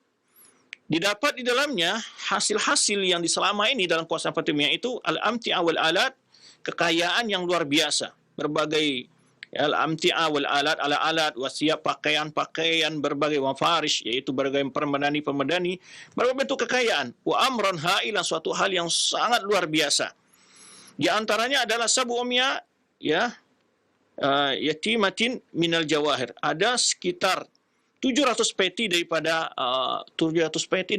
[SPEAKER 1] Didapat di dalamnya hasil-hasil yang selama ini dalam kekuasaan Fatimiyah itu al-amti'a wal alat, kekayaan yang luar biasa, berbagai al-amti'a wal alat, alat-alat, wasiat, pakaian-pakaian, berbagai mafarish, yaitu berbagai permedani, berbagai bentuk kekayaan. Wa amran ha'ilan, suatu hal yang sangat luar biasa. Di antaranya adalah sabu'umya, ya, yatimatin minal jawahir. Ada sekitar 700 peti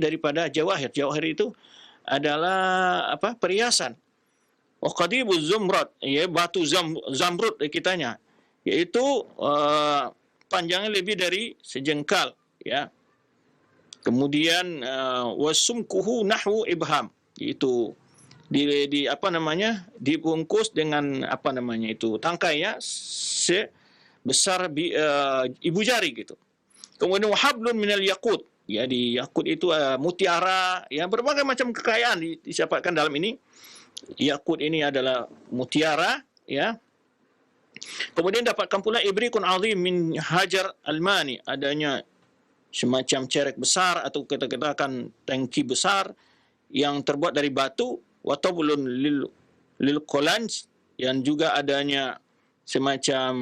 [SPEAKER 1] daripada jawahir. Jawahir itu adalah perhiasan. Wa qadibuz zumrad, ya, batu zamrud kitanya, yaitu panjangnya lebih dari sejengkal, ya. Kemudian wasumkuhu nahwu ibham, itu apa namanya, dibungkus dengan apa namanya itu tangkai, ya, sebesar ibu jari gitu. Kemudian wahablun minal yakut, ya, di yakut itu mutiara, ya, berbagai macam kekayaan disiapkan dalam ini. Yakut ini adalah mutiara, ya. Kemudian dapatkan pula ibrikun azim min hajar almani, adanya semacam cerek besar atau kita katakan tangki besar yang terbuat dari batu, watabulun lil qolanj, yang juga adanya semacam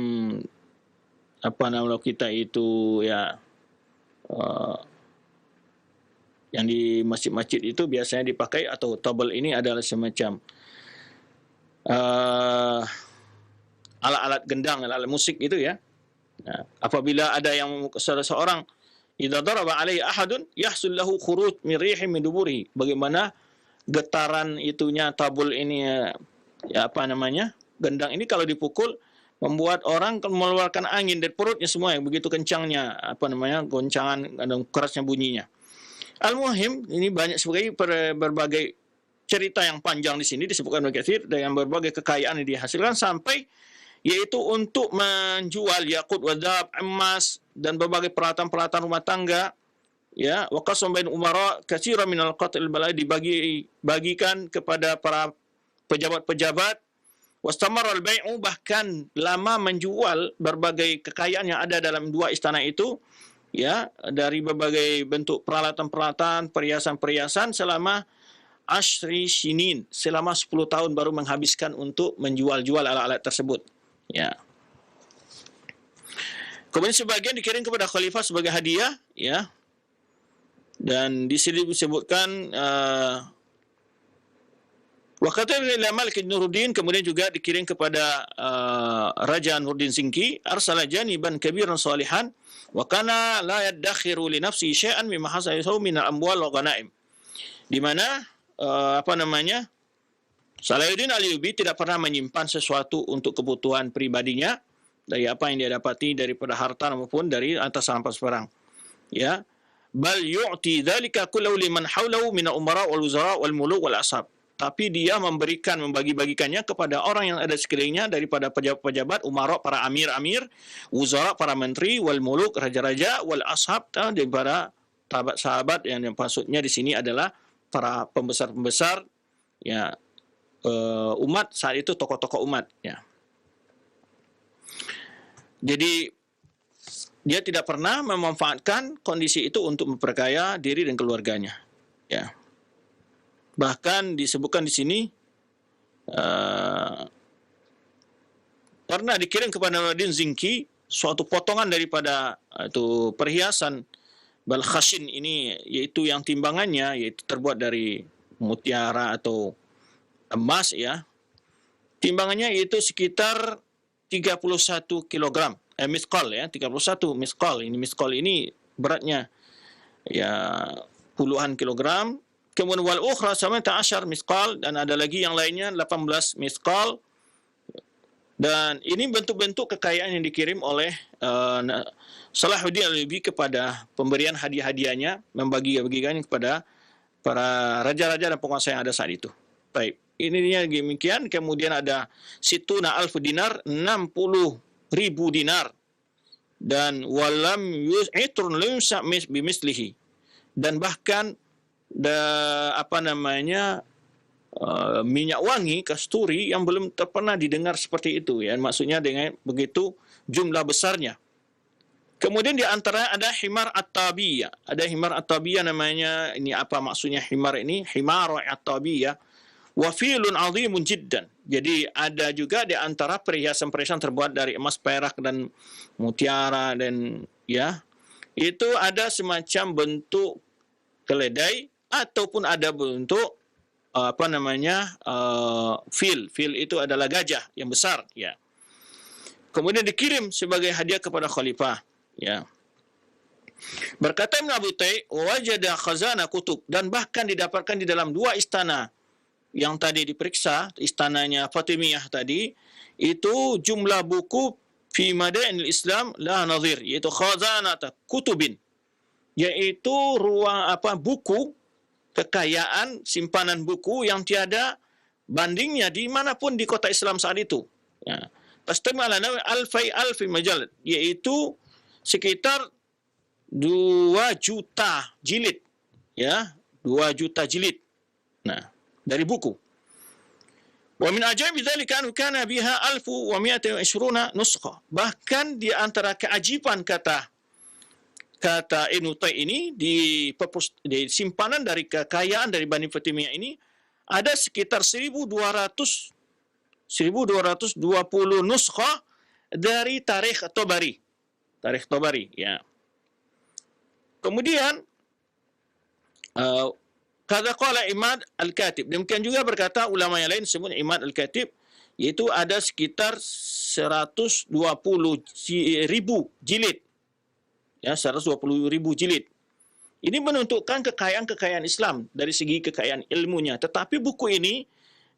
[SPEAKER 1] apa nama kita itu, ya, yang di masjid-masjid itu biasanya dipakai, atau tabel ini adalah semacam alat-alat gendang, alat-alat musik itu, ya. Nah, apabila ada yang seorang idza daraba alaihi ahadun yahsul lahu khuruj min rihin min duburihi, bagaimana getaran itunya tabul ini, ya, apa namanya, gendang ini kalau dipukul membuat orang mengeluarkan angin dari perutnya semua, yang begitu kencangnya apa namanya goncangan dan kerasnya bunyinya. Al-muhim, ini banyak sebagai berbagai cerita yang panjang di sini disebutkan oleh Katsir, dengan berbagai kekayaan yang dihasilkan sampai yaitu untuk menjual yakut, wadhab, emas, dan berbagai peralatan-peralatan rumah tangga, ya. Wa qasam bain umara katsiran minal qatil balai, dibagikan kepada para pejabat-pejabat. Wastamar al-bai'u, bahkan lama menjual berbagai kekayaan yang ada dalam dua istana itu, ya, dari berbagai bentuk peralatan-peralatan, perhiasan-perhiasan selama ashri sinin, selama 10 tahun baru menghabiskan untuk menjual-jual alat-alat tersebut, ya. Kemudian sebagian dikirim kepada khalifah sebagai hadiah, ya. Dan di sini disebutkan wa qatala ila Malik Nuruddin, kemudian juga dikirim kepada Raja Nuruddin Zinki, arsala janiban kabiran salihan wa kana la yaddakhiru li nafsi syai'an mimma hasalahu min al-amwal wa ghanaim. Di mana apa namanya, Salahuddin Ayyubi tidak pernah menyimpan sesuatu untuk kebutuhan pribadinya dari apa yang dia dapati daripada harta maupun dari atas rampas perang, ya. Bal yu'ti dzalika kullu liman haulahu min al-umara wal wuzara wal muluk wal ashab. Tapi dia membagi-bagikannya kepada orang yang ada sekelilingnya daripada pejabat-pejabat, umara, para amir-amir, wuzara, para menteri, wal muluk, raja-raja, wal ashab, daripada sahabat-sahabat, yang maksudnya di sini adalah para pembesar-pembesar, ya, umat saat itu, tokoh-tokoh umat, ya. Jadi dia tidak pernah memanfaatkan kondisi itu untuk memperkaya diri dan keluarganya, ya. Bahkan disebutkan di sini pernah dikirim kepada Nuruddin Zinki suatu potongan daripada itu perhiasan balkhashin ini, yaitu yang timbangannya yaitu terbuat dari mutiara atau emas, ya. Timbangannya yaitu sekitar 31 kg. Miskal, ya, 31 miskal. Ini miskal ini beratnya, ya, puluhan kilogram. Kemudian wal ukhra 18 miskal, dan ada lagi yang lainnya 18 miskal. Dan ini bentuk-bentuk kekayaan yang dikirim oleh Salahuddin Ayyubi kepada pemberian hadiah-hadiahnya, membagi-bagikannya kepada para raja-raja dan penguasa yang ada saat itu. Baik, ininya demikian. Kemudian ada situna alf dinar, 60.000 dinar, dan walam yus'itrun limsa bimislihi, dan bahkan apa namanya minyak wangi, kasturi, yang belum pernah didengar seperti itu, ya, maksudnya dengan begitu jumlah besarnya. Kemudian di antara ada himar at-tabiyah. Ada himar at-tabiyah namanya. Ini apa maksudnya himar ini? Himar at-tabiyah wa filun azimun jiddan. Jadi ada juga di antara perhiasan-perhiasan terbuat dari emas, perak, dan mutiara, dan, ya, itu ada semacam bentuk keledai ataupun ada bentuk apa namanya fil. Fil itu adalah gajah yang besar, ya. Kemudian dikirim sebagai hadiah kepada khalifah, ya. Berkata Ibn Abi Tai, wajada khazana kutub, dan bahkan didapatkan di dalam dua istana yang tadi diperiksa, istananya Fatimiyah tadi, itu jumlah buku fi madainil Islam la nadhir, yaitu khazanata kutubin, yaitu ruang buku, kekayaan simpanan buku yang tiada bandingnya dimanapun di kota Islam saat itu. Ya. Tastamala alfi majalad, yaitu sekitar 2 juta jilid, ya, 2 juta jilid. Nah, dari buku. Wa min ajaib dzalika an kana biha 1220 nuskha. Bahkan di antara keajaiban kata Ibnu Tay ini di simpanan dari kekayaan dari Bani Fatimiyah ini ada sekitar 1220 nuskha dari Tarikh Tabari. Tarikh Tabari, ya. Kemudian kata qala Imad Al-Katib. Demikian juga berkata ulama yang lain sebut Imad Al-Katib, yaitu ada sekitar 120.000 jilid. Ya, 120.000 jilid. Ini menunjukkan kekayaan Islam dari segi kekayaan ilmunya. Tetapi buku ini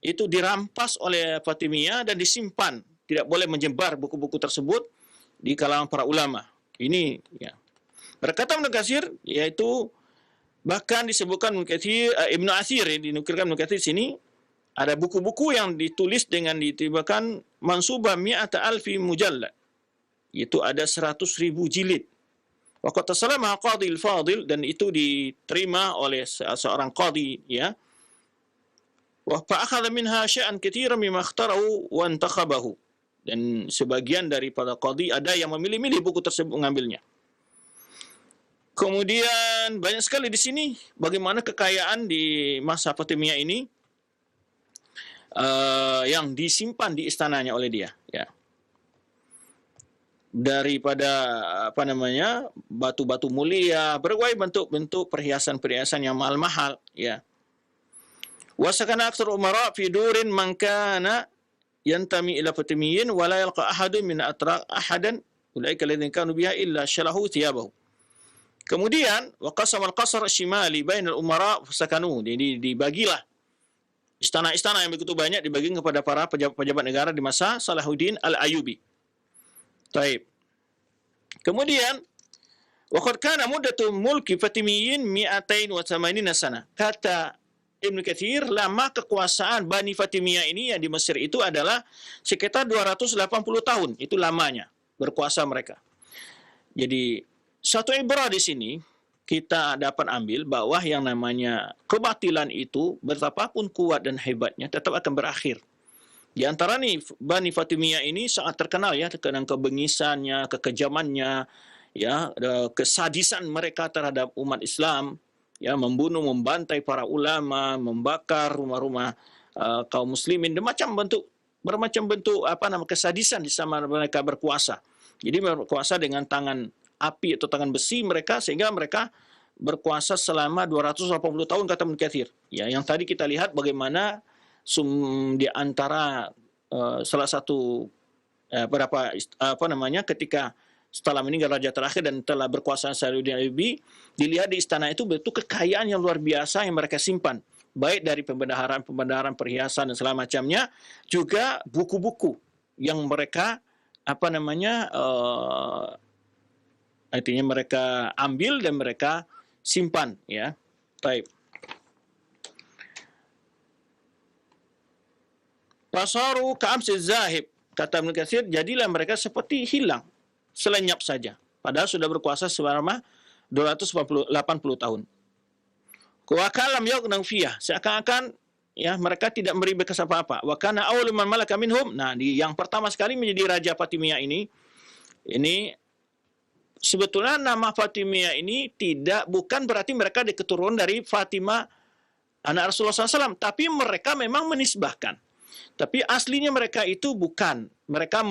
[SPEAKER 1] itu dirampas oleh Fatimiyah dan disimpan. Tidak boleh menyebar buku-buku tersebut di kalangan para ulama. Ini, ya. Berkata Ibnu Katsir, yaitu bahkan disebutkan Ibnu Athir, dinukilkan Ibnu Katsir sini, ada buku-buku yang ditulis dengan ditibakan mansubah mi'ata alfi mujallad, yaitu ada 100.000 jilid. Waqad tasalama qadhi al-fadil, dan itu diterima oleh seorang qadhi, ya. Wa fa'akhadha minha syai'an katsiran mimma ikhtarahu wa intakhabahu, dan sebagian daripada qadhi ada yang memilih-milih buku tersebut mengambilnya. Kemudian banyak sekali di sini bagaimana kekayaan di masa Fatimiyah ini yang disimpan di istananya oleh dia, ya. Daripada batu-batu mulia, berbagai bentuk-bentuk perhiasan-perhiasan yang mahal-mahal, ya. Wa sakana aktsar umara fi durin man kana yantami ila Fatimiyyin wa la yalqa ahadun min atraq ahadan ulaika alladhina kanu biha illa shalahu thiyabahu. Kemudian waqasam al-qasr shimali bainal umara fasakanu, jadi dibagilah istana-istana yang begitu banyak dibagi kepada para pejabat negara di masa Salahuddin Al-Ayyubi. Taib. Kemudian waqad kana muddatu mulki Fatimiyyin 280 sana. Kata Ibnu Katsir, lama kekuasaan Bani Fatimiyah ini yang di Mesir itu adalah sekitar 280 tahun. Itu lamanya berkuasa mereka. Jadi satu ibrah di sini kita dapat ambil bahwa yang namanya kebatilan itu betapapun kuat dan hebatnya tetap akan berakhir. Di antara nih Bani Fatimiyah ini sangat terkenal, ya, dengan kebengisannya, kekejamannya, ya, kesadisan mereka terhadap umat Islam, ya, membunuh, membantai para ulama, membakar rumah-rumah kaum muslimin, bermacam bentuk kesadisan di sama mereka berkuasa. Jadi berkuasa dengan tangan api atau tangan besi mereka, sehingga mereka berkuasa selama 280 tahun kata Ibnu Katsir. Ya, yang tadi kita lihat bagaimana di antara salah satu ketika setelah meninggal raja terakhir dan telah berkuasa Salahuddin Ayyubi, dilihat di istana itu betul kekayaan yang luar biasa yang mereka simpan, baik dari pembendaharaan perhiasan dan segala macamnya, juga buku-buku yang mereka artinya mereka ambil dan mereka simpan, ya. Baik. Fasaru ka'amsiz zahib, kata Ibnu Katsir, jadilah mereka seperti hilang, selenyap saja, padahal sudah berkuasa selama 280 tahun. Wa kalam yuqnan fiyah, seakan-akan, ya, mereka tidak memberi bekas apa-apa. Wa kana awwalu man malaka minhum, nah, yang pertama sekali menjadi raja Fatimiyah ini sebetulnya nama Fatimiyah ini bukan berarti mereka keturunan dari Fatimah anak Rasulullah SAW, tapi mereka memang menisbahkan. Tapi aslinya mereka itu bukan. Mereka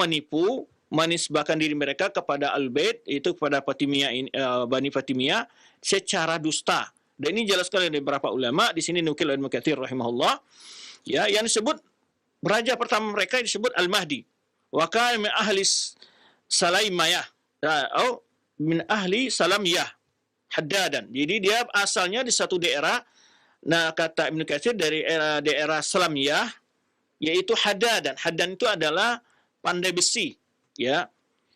[SPEAKER 1] menisbahkan diri mereka kepada Al-Bait, itu kepada Fatimiyah ini, Bani Fatimiyah, secara dusta. Dan ini jelas sekali dari beberapa ulama. Di sini nukil oleh Ibnu Katsir rahimahullah, ya, yang disebut raja pertama mereka disebut Al-Mahdi. Wa kana min ahli Salaimayah, atau min ahli Salamiyah Haddadan. Jadi dia asalnya di satu daerah, nah, kata Ibnu Katsir, dari daerah Salamiyah, yaitu Haddadan. Haddan itu adalah pandai besi, ya.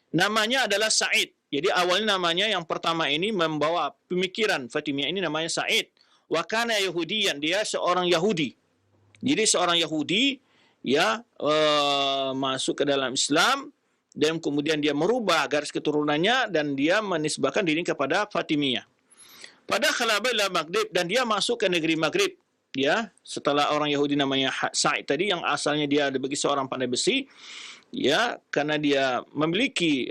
[SPEAKER 1] Namanya adalah Sa'id. Jadi awalnya namanya yang pertama ini membawa pemikiran Fatimiyah ini namanya Sa'id. Wa kana Yahudiyan, dia seorang Yahudi. Jadi seorang Yahudi ya masuk ke dalam Islam dan kemudian dia merubah garis keturunannya dan dia menisbahkan diri kepada Fatimiyah. Pada khalabaila Maghrib, dan dia masuk ke negeri Maghrib. Ya, setelah orang Yahudi namanya Sa'id tadi yang asalnya dia bagi seorang pandai besi, ya, karena dia memiliki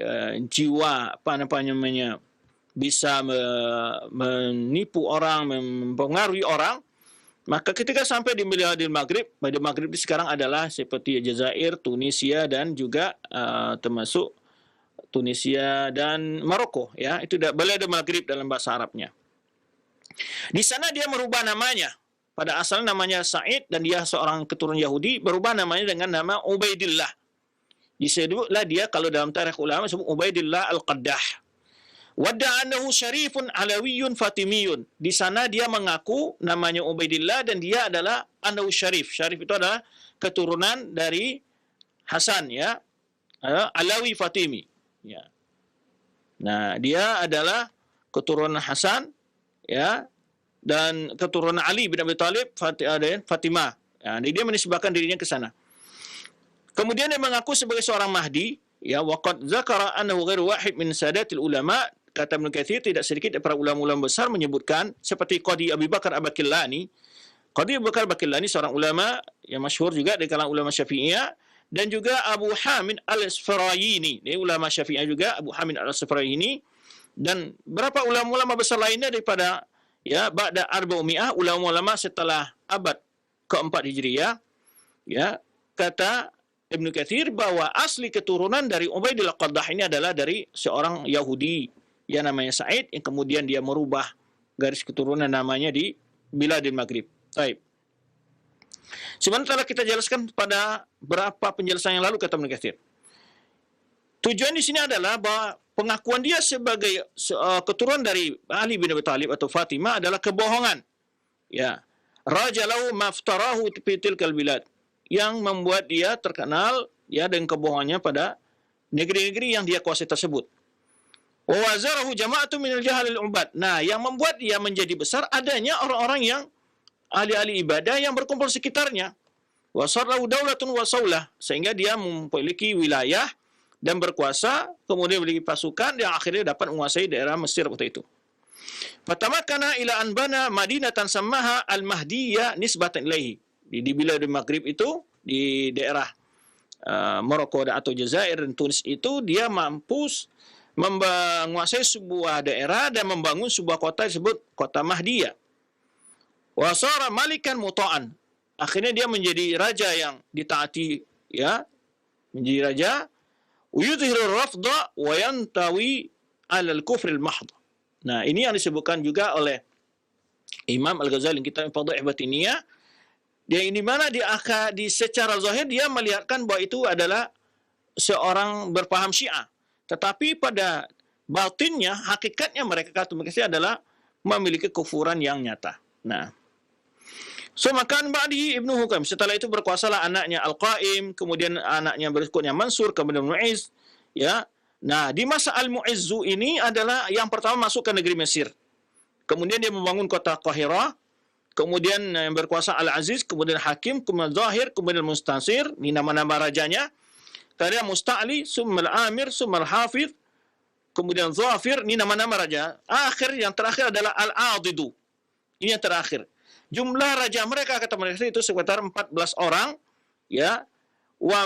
[SPEAKER 1] jiwa apa namanya bisa menipu orang, mempengaruhi orang, maka ketika sampai di Biladil Maghrib, Biladil Maghrib ini sekarang adalah seperti Jazair, Tunisia dan juga termasuk Tunisia dan Maroko, ya, itu Biladil Maghrib dalam bahasa Arabnya. Di sana dia merubah namanya. Pada asalnya namanya Sa'id dan dia seorang keturunan Yahudi, berubah namanya dengan nama Ubaidillah. Disebutlah dia kalau dalam tarikh ulama disebut Ubaidillah Al-Qaddah. Wadda'anahu syarifun alawiyun fatimiyun. Di sana dia mengaku namanya Ubaidillah dan dia adalah anahu syarif. Syarif itu adalah keturunan dari Hasan, ya. Alawi Fatimi, ya. Nah, dia adalah keturunan Hasan, ya, dan keturunan Ali bin Abi Thalib, Fatimah. Ya, dia menisbahkan dirinya ke sana. Kemudian dia mengaku sebagai seorang Mahdi, ya, waqad zakara annahu ghairu wahid min sadatil ulama. Kata Ibnu Katsir, tidak sedikit para ulama-ulama besar menyebutkan seperti Qadi Abu Bakar Al-Bakillani. Qadi Abu Bakar Al-Bakillani seorang ulama yang masyhur juga di kalangan ulama Syafi'iyah, dan juga Abu Hamid Al-Asfarayini. Dia ulama Syafi'iyah juga, Abu Hamid Al-Asfarayini, dan berapa ulama-ulama besar lainnya daripada ya ba'da arba'umiyah, ulama-ulama setelah abad keempat Hijriyah, ya, kata Ibnu Katsir bahwa asli keturunan dari Ubaidillah Qaddah ini adalah dari seorang Yahudi yang namanya Sa'id, yang kemudian dia merubah garis keturunan namanya di Biladil Maghrib. Baik. Sementara kita jelaskan pada berapa penjelasan yang lalu kata Ibnu Katsir. Tujuan di sini adalah bahwa pengakuan dia sebagai keturunan dari Ali bin Abi Thalib atau Fatimah adalah kebohongan. Ya. Rajalau maftarahu fi tilkal bilad, yang membuat dia terkenal ya dengan kebohongannya pada negeri-negeri yang dia kuasai tersebut. Wa wazarahu jama'atu minal jahalil ubad. Nah, yang membuat dia menjadi besar adanya orang-orang yang ahli-ahli ibadah yang berkumpul sekitarnya. Wa sarrahu daulatun wa saulah, sehingga dia memiliki wilayah dan berkuasa, kemudian memiliki pasukan yang akhirnya dapat menguasai daerah Mesir waktu itu. Fatamakana ila anbana madinatan sammaha al-Mahdiyah nisbatan ilaihi. Di Biladil Maghrib itu, di daerah Maroko atau Jazair dan Tunis itu, dia mampu menguasai sebuah daerah dan membangun sebuah kota disebut kota Mahdiyah. Wasara malikan muta'an. Akhirnya dia menjadi raja yang ditaati, ya, menjadi raja. Uyudhiru rafda wa yantawi alal kufril mahd. Nah, ini yang disebutkan juga oleh Imam Al-Ghazali kitab Fadhail Batiniyah. Dia ini mana di secara zahir dia melihatkan bahwa itu adalah seorang berpaham Syiah. Tetapi pada batinnya, hakikatnya mereka kata mereka adalah memiliki kufuran yang nyata. Nah, makan ba'di Ibnu Hukam. Setelah itu berkuasalah anaknya Al-Qaim, kemudian anaknya berikutnya Mansur, kemudian Mu'izz, ya. Nah, di masa Al-Mu'izzu ini adalah yang pertama masuk ke negeri Mesir. Kemudian dia membangun kota Qahirah, kemudian yang berkuasa Al-Aziz, kemudian Hakim, kemudian Zahir, kemudian Mustansir, ini nama-nama rajanya. Kemudian Musta'li, Summal Amir, Summal Hafidh, kemudian Zafir, ini nama-nama raja. Yang terakhir adalah Al-Adidu. Ini yang terakhir. Jumlah raja mereka kata mereka itu sekitar 14 orang, ya. Wa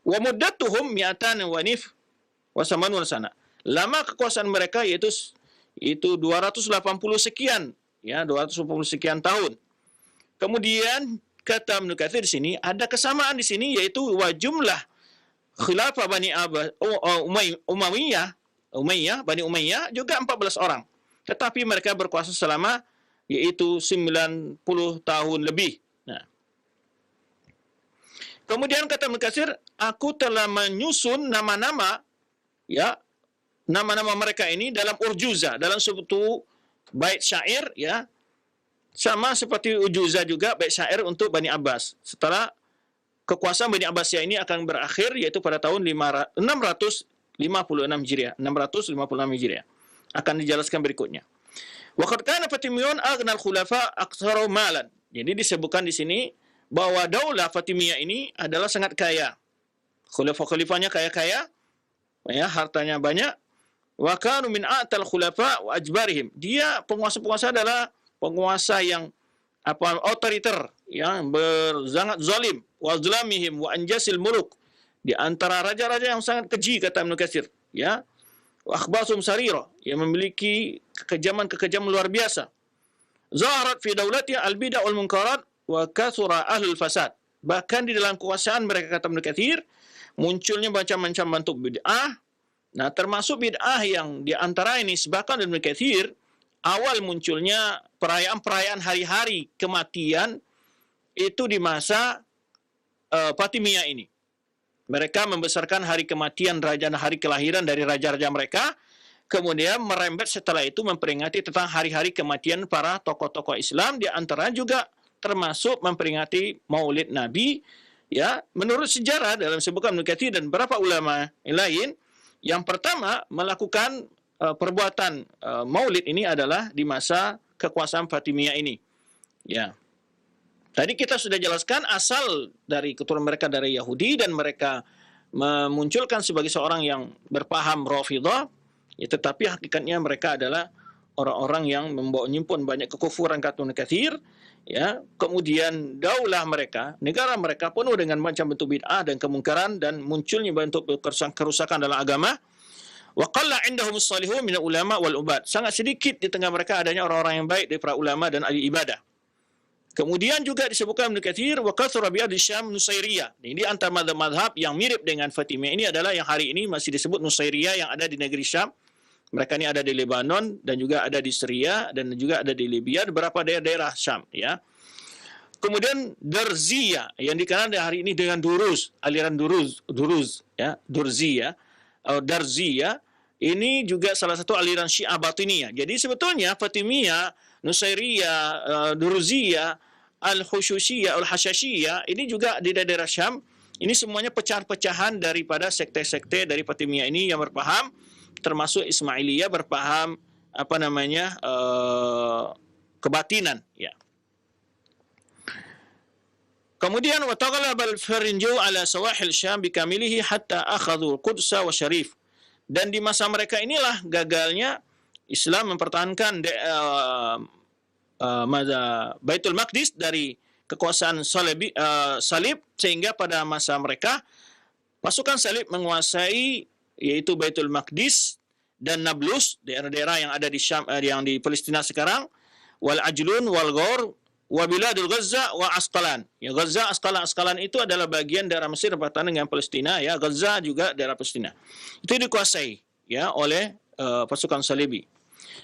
[SPEAKER 1] muddatuhum mi'atan wa nif wa samanun sana. Lama kekuasaan mereka yaitu 280 sekian, ya, 280 sekian tahun. Kemudian kata Ibnu Katsir di sini ada kesamaan di sini yaitu wa jumlah khilafah Bani Bani Umayyah juga 14 orang. Tetapi mereka berkuasa selama yaitu 90 tahun lebih. Nah. Kemudian kata Ibnu Katsir, aku telah menyusun nama-nama, ya, nama-nama mereka ini dalam urjuza, dalam suatu bait syair, ya. Sama seperti urjuza juga bait syair untuk Bani Abbas. Setelah kekuasaan Bani Abbasiyah ini akan berakhir, yaitu pada tahun 656 Hijriah. 656 Hijriah. Akan dijelaskan berikutnya. Wa qad kana Fatimiyun aghnal khulafa aktsaru malan. Jadi disebutkan di sini bahwa daulah Fatimiyah ini adalah sangat kaya. Khalifah-khalifahnya kaya-kaya, ya, hartanya banyak. Wa kanu min a'tal khulafa wa ajbarihim. Dia penguasa-penguasa adalah penguasa yang otoriter, yang sangat zalim, wa zulamihim wa anjasil muluk. Di antara raja-raja yang sangat keji, kata Ibnu Katsir, ya. Wa akhbasum sarira, yang memiliki kekejaman-kekejaman luar biasa. Zaharat fi daulatiha al-bid'ah wal munkarat wa kathura ahlul fasad. Bahkan di dalam kekuasaan mereka, kata Ibnu Katsir, munculnya macam-macam bentuk bid'ah. Nah, termasuk bid'ah yang di antara ini sebabkan Ibnu Katsir, awal munculnya perayaan-perayaan hari-hari kematian itu di masa Fatimiyah ini. Mereka membesarkan hari kematian raja dan hari kelahiran dari raja-raja mereka, kemudian merembet setelah itu memperingati tentang hari-hari kematian para tokoh-tokoh Islam, di antara juga termasuk memperingati Maulid Nabi, ya, menurut sejarah dalam sebutkan Ibnu Katsir dan beberapa ulama lain. Yang pertama melakukan perbuatan Maulid ini adalah di masa kekuasaan Fatimiyah ini. Ya. Tadi kita sudah jelaskan asal dari keturunan mereka dari Yahudi, dan mereka memunculkan sebagai seorang yang berpaham Rafidhah, ya, tetapi hakikatnya mereka adalah orang-orang yang nyimpen banyak kekufuran, kata Ibnu Katsir, ya. Kemudian daulah mereka, negara mereka penuh dengan macam bentuk bid'ah dan kemungkaran, dan munculnya bentuk kerusakan dalam agama. Wa qalla indahum as-salihun min ulama wal ubad. Sangat sedikit di tengah mereka adanya orang-orang yang baik dari para ulama dan ahli ibadah. Kemudian juga disebutkan Ibnu Katsir, wa kathura bi Syam Nusairiyah. Ini antara mazhab yang mirip dengan Fatimiyah ini adalah yang hari ini masih disebut Nusairiyah, yang ada di negeri Syam. Mereka ini ada di Lebanon dan juga ada di Syria dan juga ada di Libya, beberapa daerah Syam, ya. Kemudian Durziyah yang dikenal hari ini dengan Duruz, aliran Duruz, ya, Durziyah, Darziyah, ini juga salah satu aliran Syiah Batiniyah. Jadi sebetulnya Fatimiyah, Nusairiyah, Durziyah, Al-Khususiyah, Al-Hasyashiyah, ini juga di daerah Syam. Ini semuanya pecahan-pecahan daripada sekte-sekte dari Fatimiyah ini yang berpaham, termasuk Ismailiyah berpaham kebatinan, ya. Kemudian wa taghlaba al-Farinju ala sawahil Syam bikamilihi hatta akhadhu al-Quds wa Syarif. Dan di masa mereka inilah gagalnya Islam mempertahankan Baitul Maqdis dari kekuasaan salib, sehingga pada masa mereka pasukan salib menguasai yaitu Baitul Maqdis dan Nablus, daerah-daerah yang ada di Syam, yang di Palestina sekarang, wal Ajlun wal Ghor wa biladul Gaza wa Asqalan. Ya, Gaza, Asqalan itu adalah bagian daerah Mesir berbatasan dengan Palestina, ya. Gaza juga daerah Palestina. Itu dikuasai, ya, oleh pasukan Salibi.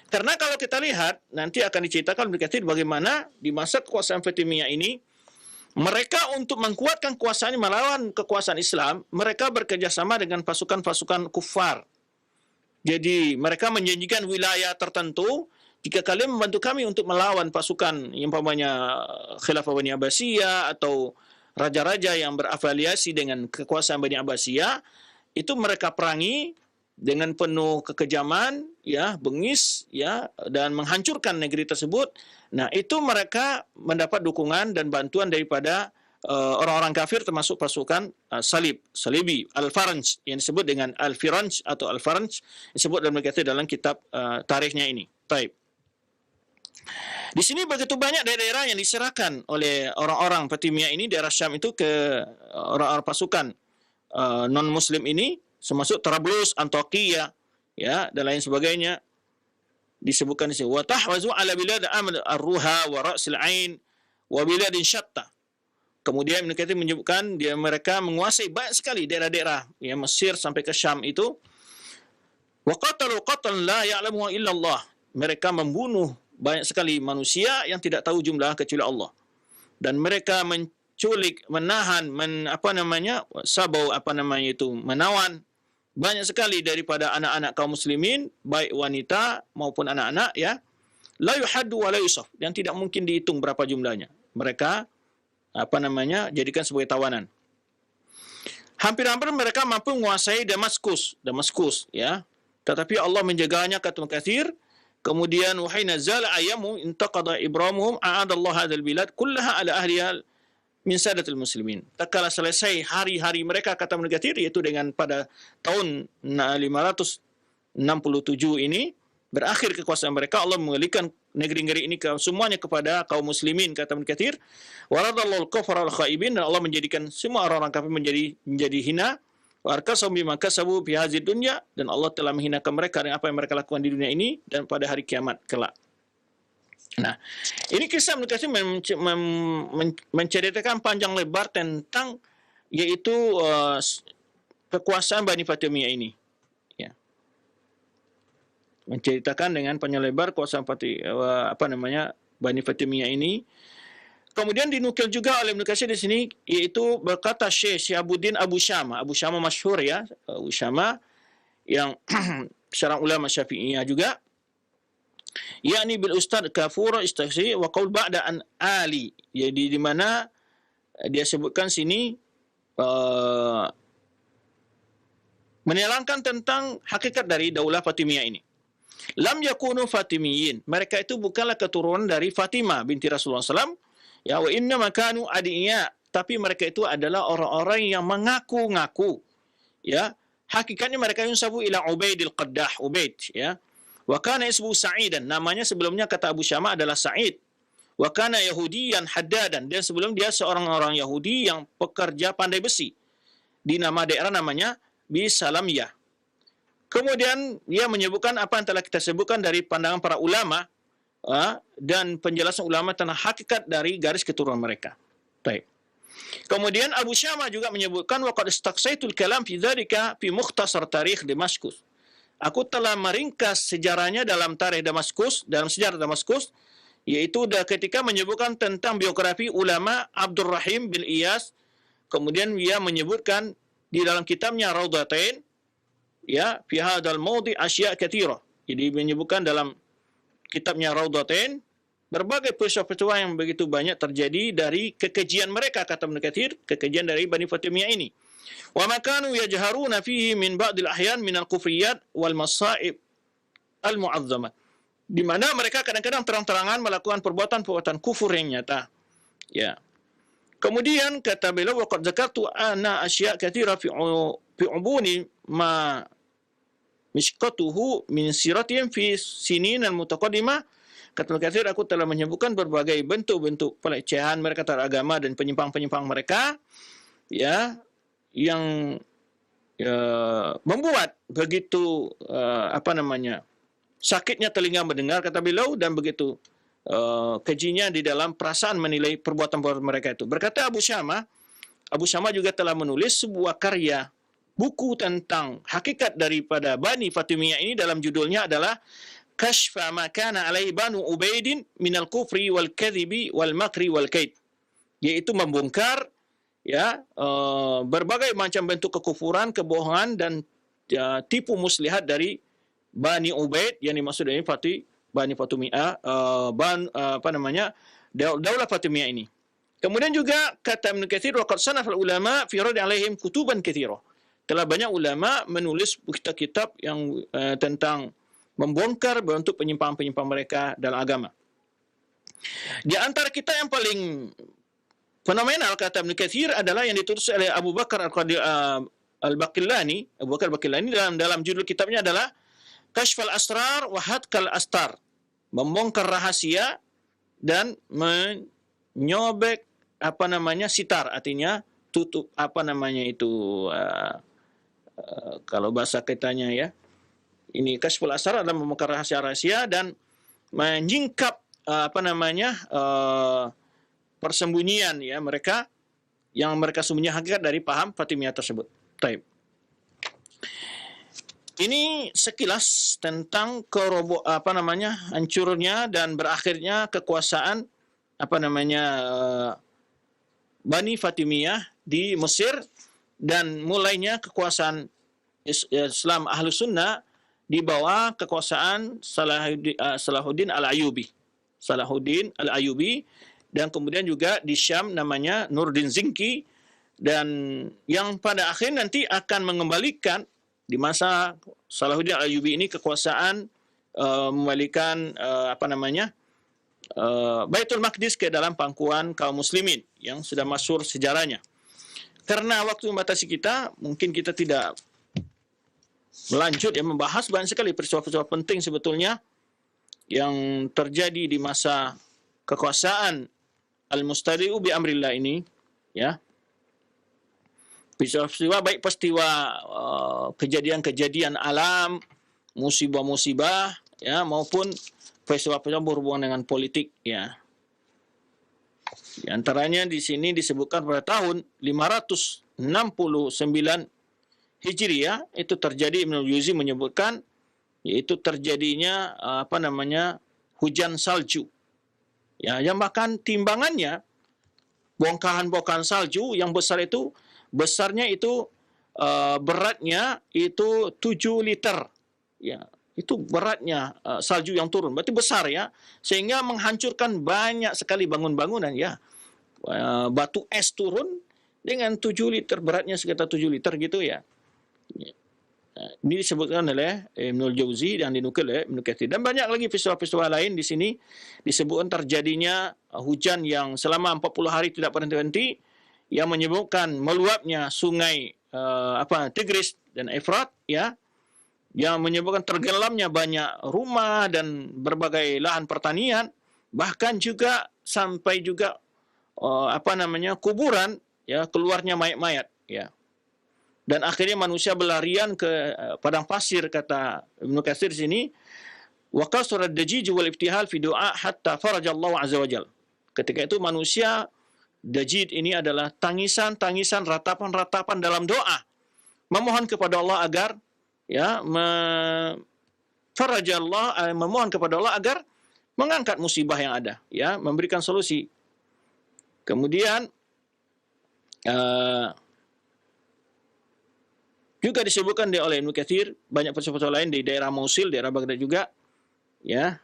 [SPEAKER 1] Karena kalau kita lihat nanti akan diceritakan berkait bagaimana di masa kekuasaan Fatimiyah ini mereka untuk mengkuatkan kuasanya melawan kekuasaan Islam, mereka bekerjasama dengan pasukan-pasukan kufar. Jadi mereka menjanjikan wilayah tertentu, jika kalian membantu kami untuk melawan pasukan yang umpamanya Khilafah Bani Abbasiyah atau raja-raja yang berafiliasi dengan kekuasaan Bani Abbasiyah, itu mereka perangi dengan penuh kekejaman, ya, bengis, ya, dan menghancurkan negeri tersebut. Nah, itu mereka mendapat dukungan dan bantuan daripada orang-orang kafir, termasuk pasukan Salibi, Al-Faranj, yang disebut dengan Al-Firanj atau Al-Faranj, disebut dalam kitab tarikhnya ini. Baik. Di sini begitu banyak daerah-daerah yang diserahkan oleh orang-orang Fatimiyah ini, daerah Syam itu, ke orang-orang pasukan non-Muslim ini, termasuk Trablus, Antakya, ya, dan lain sebagainya. Disebutkan di sini, wa tahwazu ala bilad amr ar-ruha wa ra'sil ain wa biladin syatta. Kemudian Ibnu Katsir menyebutkan mereka menguasai banyak sekali daerah-daerah, ya, Mesir sampai ke Syam itu. Wa qatalu qatlan la ya'lamuhu illa Allah. Mereka membunuh banyak sekali manusia yang tidak tahu jumlah kecuali Allah. Dan mereka menculik, menahan, menawan banyak sekali daripada anak-anak kaum muslimin, baik wanita maupun anak-anak, ya. La yuhaddu wa la yusaf, yang tidak mungkin dihitung berapa jumlahnya. Mereka jadikan sebagai tawanan. Hampir-hampir mereka mampu menguasai Damaskus, ya. Tetapi Allah menjaganya, kata Ibnu Katsir. Kemudian wahai nazal ayamu intaqada ibramuhum a'adallahu hadzal bilad kullaha ala ahliha min sadatul muslimin. Tak kala selesai hari-hari mereka, kata Ibnu Katsir, yaitu dengan pada tahun 567 ini berakhir kekuasaan mereka, Allah mengalihkan negeri-negeri ini semuanya kepada kaum muslimin, kata Ibnu Katsir. Waradallahu al-kufara al-khaibin, dan Allah menjadikan semua orang-orang kafir menjadi hina. Wa arkasahu bima kasabu fi hadzid dunya, dan Allah telah menghinakan mereka dengan apa yang mereka lakukan di dunia ini dan pada hari kiamat kelak. Nah, ini kisah Ibnu Katsir menceritakan panjang lebar tentang yaitu kekuasaan Bani Fatimiyah ini. Ya. Menceritakan dengan panjang lebar kekuasaan Bani Fatimiyah ini. Kemudian dinukil juga oleh Ibnu Katsir di sini, yaitu berkata Syekh Syihabuddin Abu Syama masyhur, ya, Abu Syama yang seorang ulama Syafi'iyah juga, yakni bil ustad kafur istaghsi wa qaul ba'da an ali. Jadi di mana dia sebutkan sini menerangkan tentang hakikat dari Daulah Fatimiyah ini. Lam yakunu Fatimiyin, mereka itu bukanlah keturunan dari Fatimah binti Rasulullah SAW. Ya, wa inna makanu adiya, tapi mereka itu adalah orang-orang yang mengaku-ngaku. Ya, hakikatnya mereka yunsabu ila Ubaidil Qaddah, Ubaid, ya. Wa kana ismu Sa'idan, namanya sebelumnya, kata Abu Syama, adalah Sa'id. Wa kana Yahudiyan Haddadan, dan sebelum dia seorang orang Yahudi yang pekerja pandai besi. Di nama daerah namanya Bisalamiyah. Kemudian dia menyebutkan apa yang telah kita sebutkan dari pandangan para ulama, dan penjelasan ulama tentang hakikat dari garis keturunan mereka. Baik. Kemudian Abu Syama juga menyebutkan waqad istaqsaitul kalam fi dzalika fi mukhtasar tarikh Damaskus. Aku telah meringkas sejarahnya dalam tarikh Damaskus, dalam sejarah Damaskus, yaitu ketika menyebutkan tentang biografi ulama Abdurrahim bin Iyas. Kemudian dia menyebutkan di dalam kitabnya Raudatain, ya, fi hadzal mawdi' asya' katsira. Jadi menyebutkan dalam kitabnya Raudatain berbagai peristiwa-peristiwa yang begitu banyak terjadi dari kekejian mereka, kata Ibnu Katsir, kekejian dari Bani Fatimiyah ini. Wa ma kanu yajharuna fihi min ba'dil ahyan min al-kufriyat wal masa'ib al-mu'azzamat. Di mana mereka kadang-kadang terang-terangan melakukan perbuatan-perbuatan kufur yang nyata. Ya. Kemudian kata beliau, wa qad zakartu ana asya' katsira fi ubuni ma mishqatuhu min siratihim fi sinin al-mutaqaddimah. Kata Ibnu Katsir, aku telah menyebutkan berbagai bentuk-bentuk pelecehan mereka terhadap agama dan penyimpang-penyimpang mereka, ya, yang membuat begitu sakitnya telinga mendengar, kata beliau, dan begitu kejinya di dalam perasaan menilai perbuatan-perbuatan mereka itu. Berkata Abu Syama juga telah menulis sebuah karya buku tentang hakikat daripada Bani Fatimiyah ini. Dalam judulnya adalah Kashfa ma kana alaihi Banu Ubaidin minal kufri wal kadhibi wal makri wal kaid, yaitu membongkar, ya, berbagai macam bentuk kekufuran, kebohongan, dan tipu muslihat dari Bani Ubaid, yang dimaksud dari Bani Fatimiyah, Daulah Fatimiyah ini. Kemudian juga kata Ibnu Katsir, waqad sanafa ulama fi radd alaihim kutuban katsira. Telah banyak ulama menulis kitab-kitab yang tentang membongkar bentuk penyimpangan-penyimpangan mereka dalam agama. Di antara kita yang paling fenomenal, kata Ibnu Katsir, adalah yang ditulis oleh Abu Bakar Al-Baqillani. Abu Bakar Al-Baqillani dalam judul kitabnya adalah Kashfal Asrar wa Hadkal Astar, membongkar rahasia dan menyobek sitar, artinya tutup kalau bahasa kitanya, ya. Ini Kashful Asrar adalah membongkar rahasia-rahasia dan menyingkap persembunyian, ya, mereka yang mereka sembunyikan hakikat dari paham Fatimiyah tersebut. Taib. Ini sekilas tentang hancurnya dan berakhirnya kekuasaan Bani Fatimiyah di Mesir, dan mulainya kekuasaan Islam Ahlus Sunnah di bawah kekuasaan Salahuddin Al-Ayyubi. Dan kemudian juga di Syam namanya Nuruddin Zinki, dan yang pada akhir nanti akan mengembalikan di masa Salahuddin Al-Ayyubi ini kekuasaan, mengembalikan Baitul Maqdis ke dalam pangkuan kaum muslimin yang sudah masyhur sejarahnya. Karena waktu membatasi kita, mungkin kita tidak melanjut membahas banyak sekali peristiwa-peristiwa penting sebetulnya yang terjadi di masa kekuasaan Al-Mustadi'u bi amrillah ini, ya. Peristiwa baik peristiwa kejadian-kejadian alam, musibah-musibah, ya, maupun peristiwa-peristiwa berhubungan dengan politik, ya. Di antaranya di sini disebutkan pada tahun 569 Hijriah itu terjadi, Ibnu Jauzi menyebutkan, yaitu terjadinya hujan salju. Ya, yang bahkan timbangannya bongkahan-bongkahan salju yang besar itu besarnya itu beratnya itu 7 liter. Ya, itu beratnya salju yang turun. Berarti besar, ya. Sehingga menghancurkan banyak sekali bangunan-bangunan, ya. Batu es turun dengan 7 liter, beratnya sekitar 7 liter gitu, ya. Ini disebutkan oleh Ibnu Jauzi dan dinukil oleh Ibnu Katsir. Dan banyak lagi peristiwa-peristiwa lain di sini disebutkan terjadinya hujan yang selama 40 hari tidak berhenti-henti, yang menyebabkan meluapnya sungai Tigris dan Efrat, ya, yang menyebabkan tenggelamnya banyak rumah dan berbagai lahan pertanian, bahkan juga sampai juga kuburan, ya, keluarnya mayat-mayat, ya. Dan akhirnya manusia berlarian ke padang pasir, kata Ibnu Katsir di sini, wa kasara ad-dajij wal iftihal fi du'a hatta farajallahu azza wajal. Ketika itu manusia, dajid ini adalah tangisan-tangisan, ratapan-ratapan dalam doa, memohon kepada Allah agar, ya, memohon kepada Allah agar mengangkat musibah yang ada, ya, memberikan solusi. Kemudian juga disebutkan oleh Ibnu Katsir banyak peristiwa lain di daerah Mosul, daerah Baghdad juga, ya,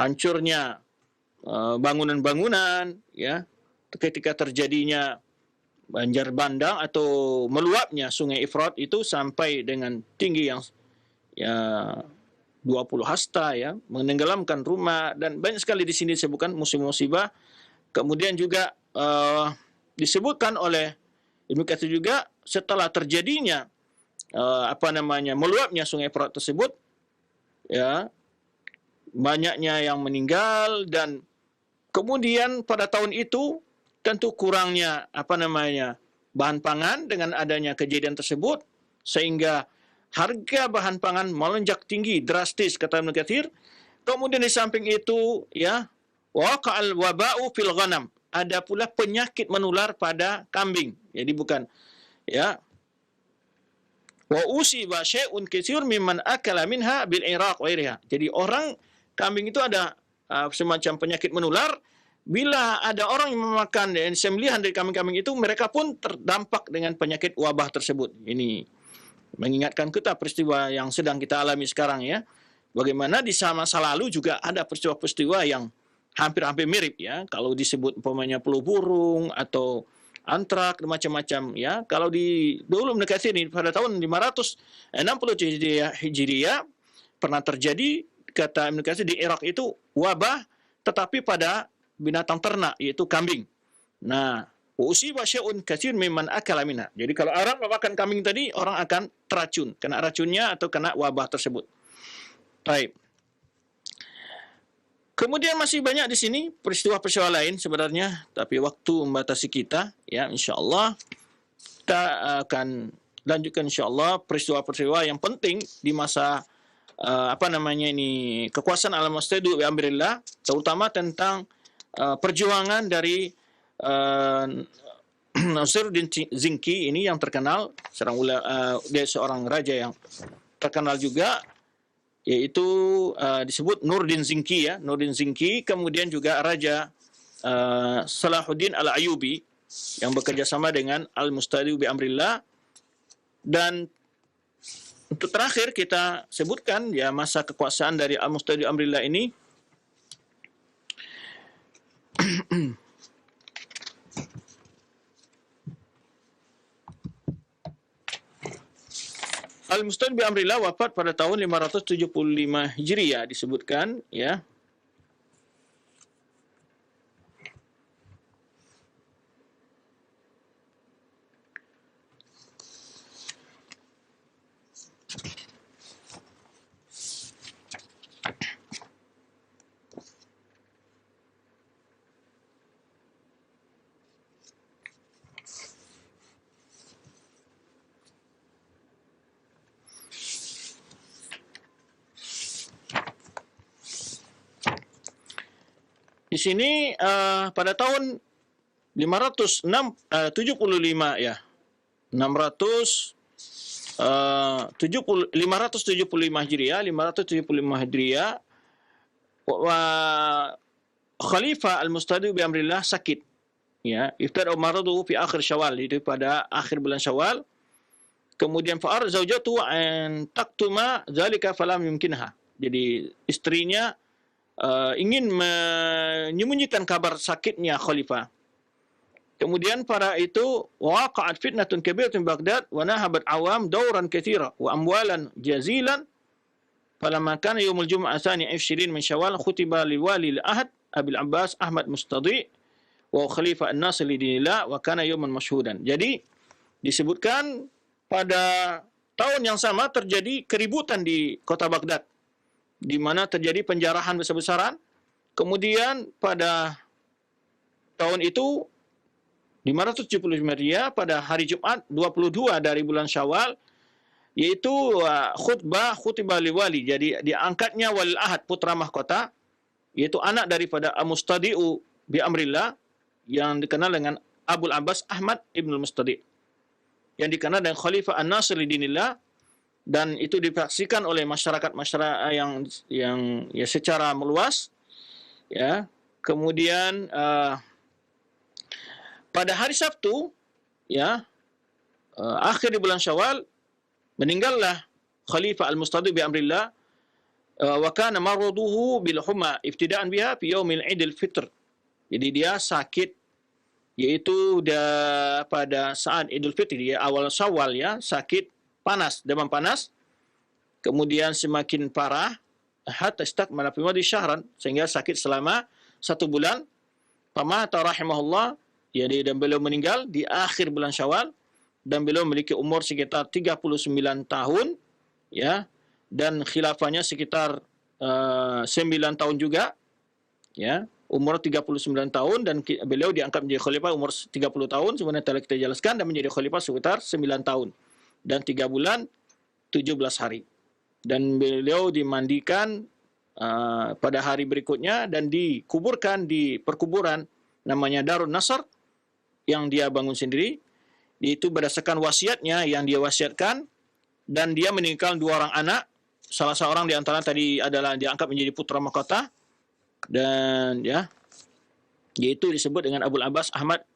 [SPEAKER 1] hancurnya bangunan-bangunan, ya, ketika terjadinya banjir bandang atau meluapnya sungai Efrat itu sampai dengan tinggi yang, ya, 20 hasta, ya, menenggelamkan rumah, dan banyak sekali di sini disebutkan musibah-musibah. Kemudian juga disebutkan oleh Ibnu Katsir juga setelah terjadinya meluapnya sungai Efrat tersebut, ya, banyaknya yang meninggal, dan kemudian pada tahun itu tentu kurangnya bahan pangan dengan adanya kejadian tersebut, sehingga harga bahan pangan melonjak tinggi drastis, kata Ibnu Katsir. Kemudian di samping itu, ya, waqa'al waba'u fil ghanam, ada pula penyakit menular pada kambing. Jadi bukan, ya, wa usiba syai'un katsir mimman akala minha bil iraq wa iriha. Jadi orang kambing itu ada semacam penyakit menular. Bila ada orang yang memakan sembelihan dari kambing-kambing itu, mereka pun terdampak dengan penyakit wabah tersebut. Ini mengingatkan kita peristiwa yang sedang kita alami sekarang, ya. Bagaimana di masa lalu juga ada peristiwa-peristiwa yang hampir-hampir mirip, ya. Kalau disebut umpamanya flu burung atau antrak, macam-macam, ya. Kalau di dulu Ibnu Katsir ini pada tahun 560 Hijriah pernah terjadi, kata Ibnu Katsir, di Irak itu wabah, tetapi pada binatang ternak, yaitu kambing. Nah, usiba syai'un katsir mimman akala minha. Jadi kalau orang memakan kambing tadi, orang akan teracun, kena racunnya atau kena wabah tersebut. Baik. Kemudian masih banyak di sini peristiwa-peristiwa lain sebenarnya, tapi waktu membatasi kita, ya, insyaallah kita akan lanjutkan insyaallah peristiwa-peristiwa yang penting di masa kekuasaan Al-Mustadi'u bi amrillah, terutama tentang perjuangan dari Nasiruddin Zinki ini yang terkenal, dia seorang raja yang terkenal juga, yaitu disebut Nuruddin Zinki, ya, Nuruddin Zinki. Kemudian juga Raja Salahuddin Al-Ayyubi yang bekerja sama dengan Al-Mustadi'u bi amrillah. Dan untuk terakhir kita sebutkan, ya, masa kekuasaan dari Al-Mustadi'u bi amrillah ini Al-Musta'id bi amrillah wafat pada tahun 575 Hijriah disebutkan, ya. Di sini pada tahun 575 ya. 575 Hijriah, 575 Hijriah, Khalifah Al-Mustadi bi amrillah sakit. Ya, iftada maraduhu fi akhir Syawal, itu pada akhir bulan Syawal. Kemudian fa'ar zaujatu an taktuma zalika falam yumkinha. Jadi istrinya ingin menyembunyikan kabar sakitnya khalifah. Kemudian pada itu waqa'at fitnatun kabiratun Baghdad wa nahabat awam dauran katsira wa amwalan jazilan. Falamma kana yaumul jum'ah tsani 20 min Syawal khutiba liwali al-ahd Abil Abbas Ahmad Mustadi wa khalifah an-nasir lidinillah wa kana yauman masyhudan. Jadi disebutkan pada tahun yang sama terjadi keributan di kota Baghdad, di mana terjadi penjarahan besar-besaran. Kemudian pada tahun itu 575 Hijriah pada hari Jumat 22 dari bulan Syawal, yaitu khutbah liwali. Jadi diangkatnya Walil Ahad, putra mahkota, yaitu anak daripada Mustadi'u bi amrillah, yang dikenal dengan Abul Abbas Ahmad Ibn Mustadi', yang dikenal dengan Khalifah An-Nasir lidinillah, dan itu disaksikan oleh masyarakat yang ya secara meluas, ya. Kemudian pada hari Sabtu, ya, akhir di bulan Syawal, meninggallah Khalifah Al-Mustadi bi amrillah, wa kana maraduhu bil humma ibtida'an biha fi yaumil Idul Fitr. Jadi dia sakit, yaitu pada saat Idul Fitri, ya, awal Syawal, ya, sakit panas, demam panas, kemudian semakin parah, hatta istakmala fi madi syahran, sehingga sakit selama 1 bulan. Famata rahimahullah, ya, dan beliau meninggal di akhir bulan Syawal, dan beliau memiliki umur sekitar 39 tahun, ya, dan khilafahnya sekitar 9 tahun juga, ya, umur 39 tahun, dan beliau diangkat menjadi khalifah umur 30 tahun, sebenarnya telah kita jelaskan, dan menjadi khalifah sekitar 9 tahun dan 3 bulan 17 hari. Dan beliau dimandikan pada hari berikutnya dan dikuburkan di perkuburan namanya Darun Nasr yang dia bangun sendiri. Itu berdasarkan wasiatnya yang dia wasiatkan, dan dia meninggalkan 2 orang anak. Salah seorang di antara tadi adalah diangkat menjadi putra mahkota, dan ya, yaitu disebut dengan Abul Abbas Ahmad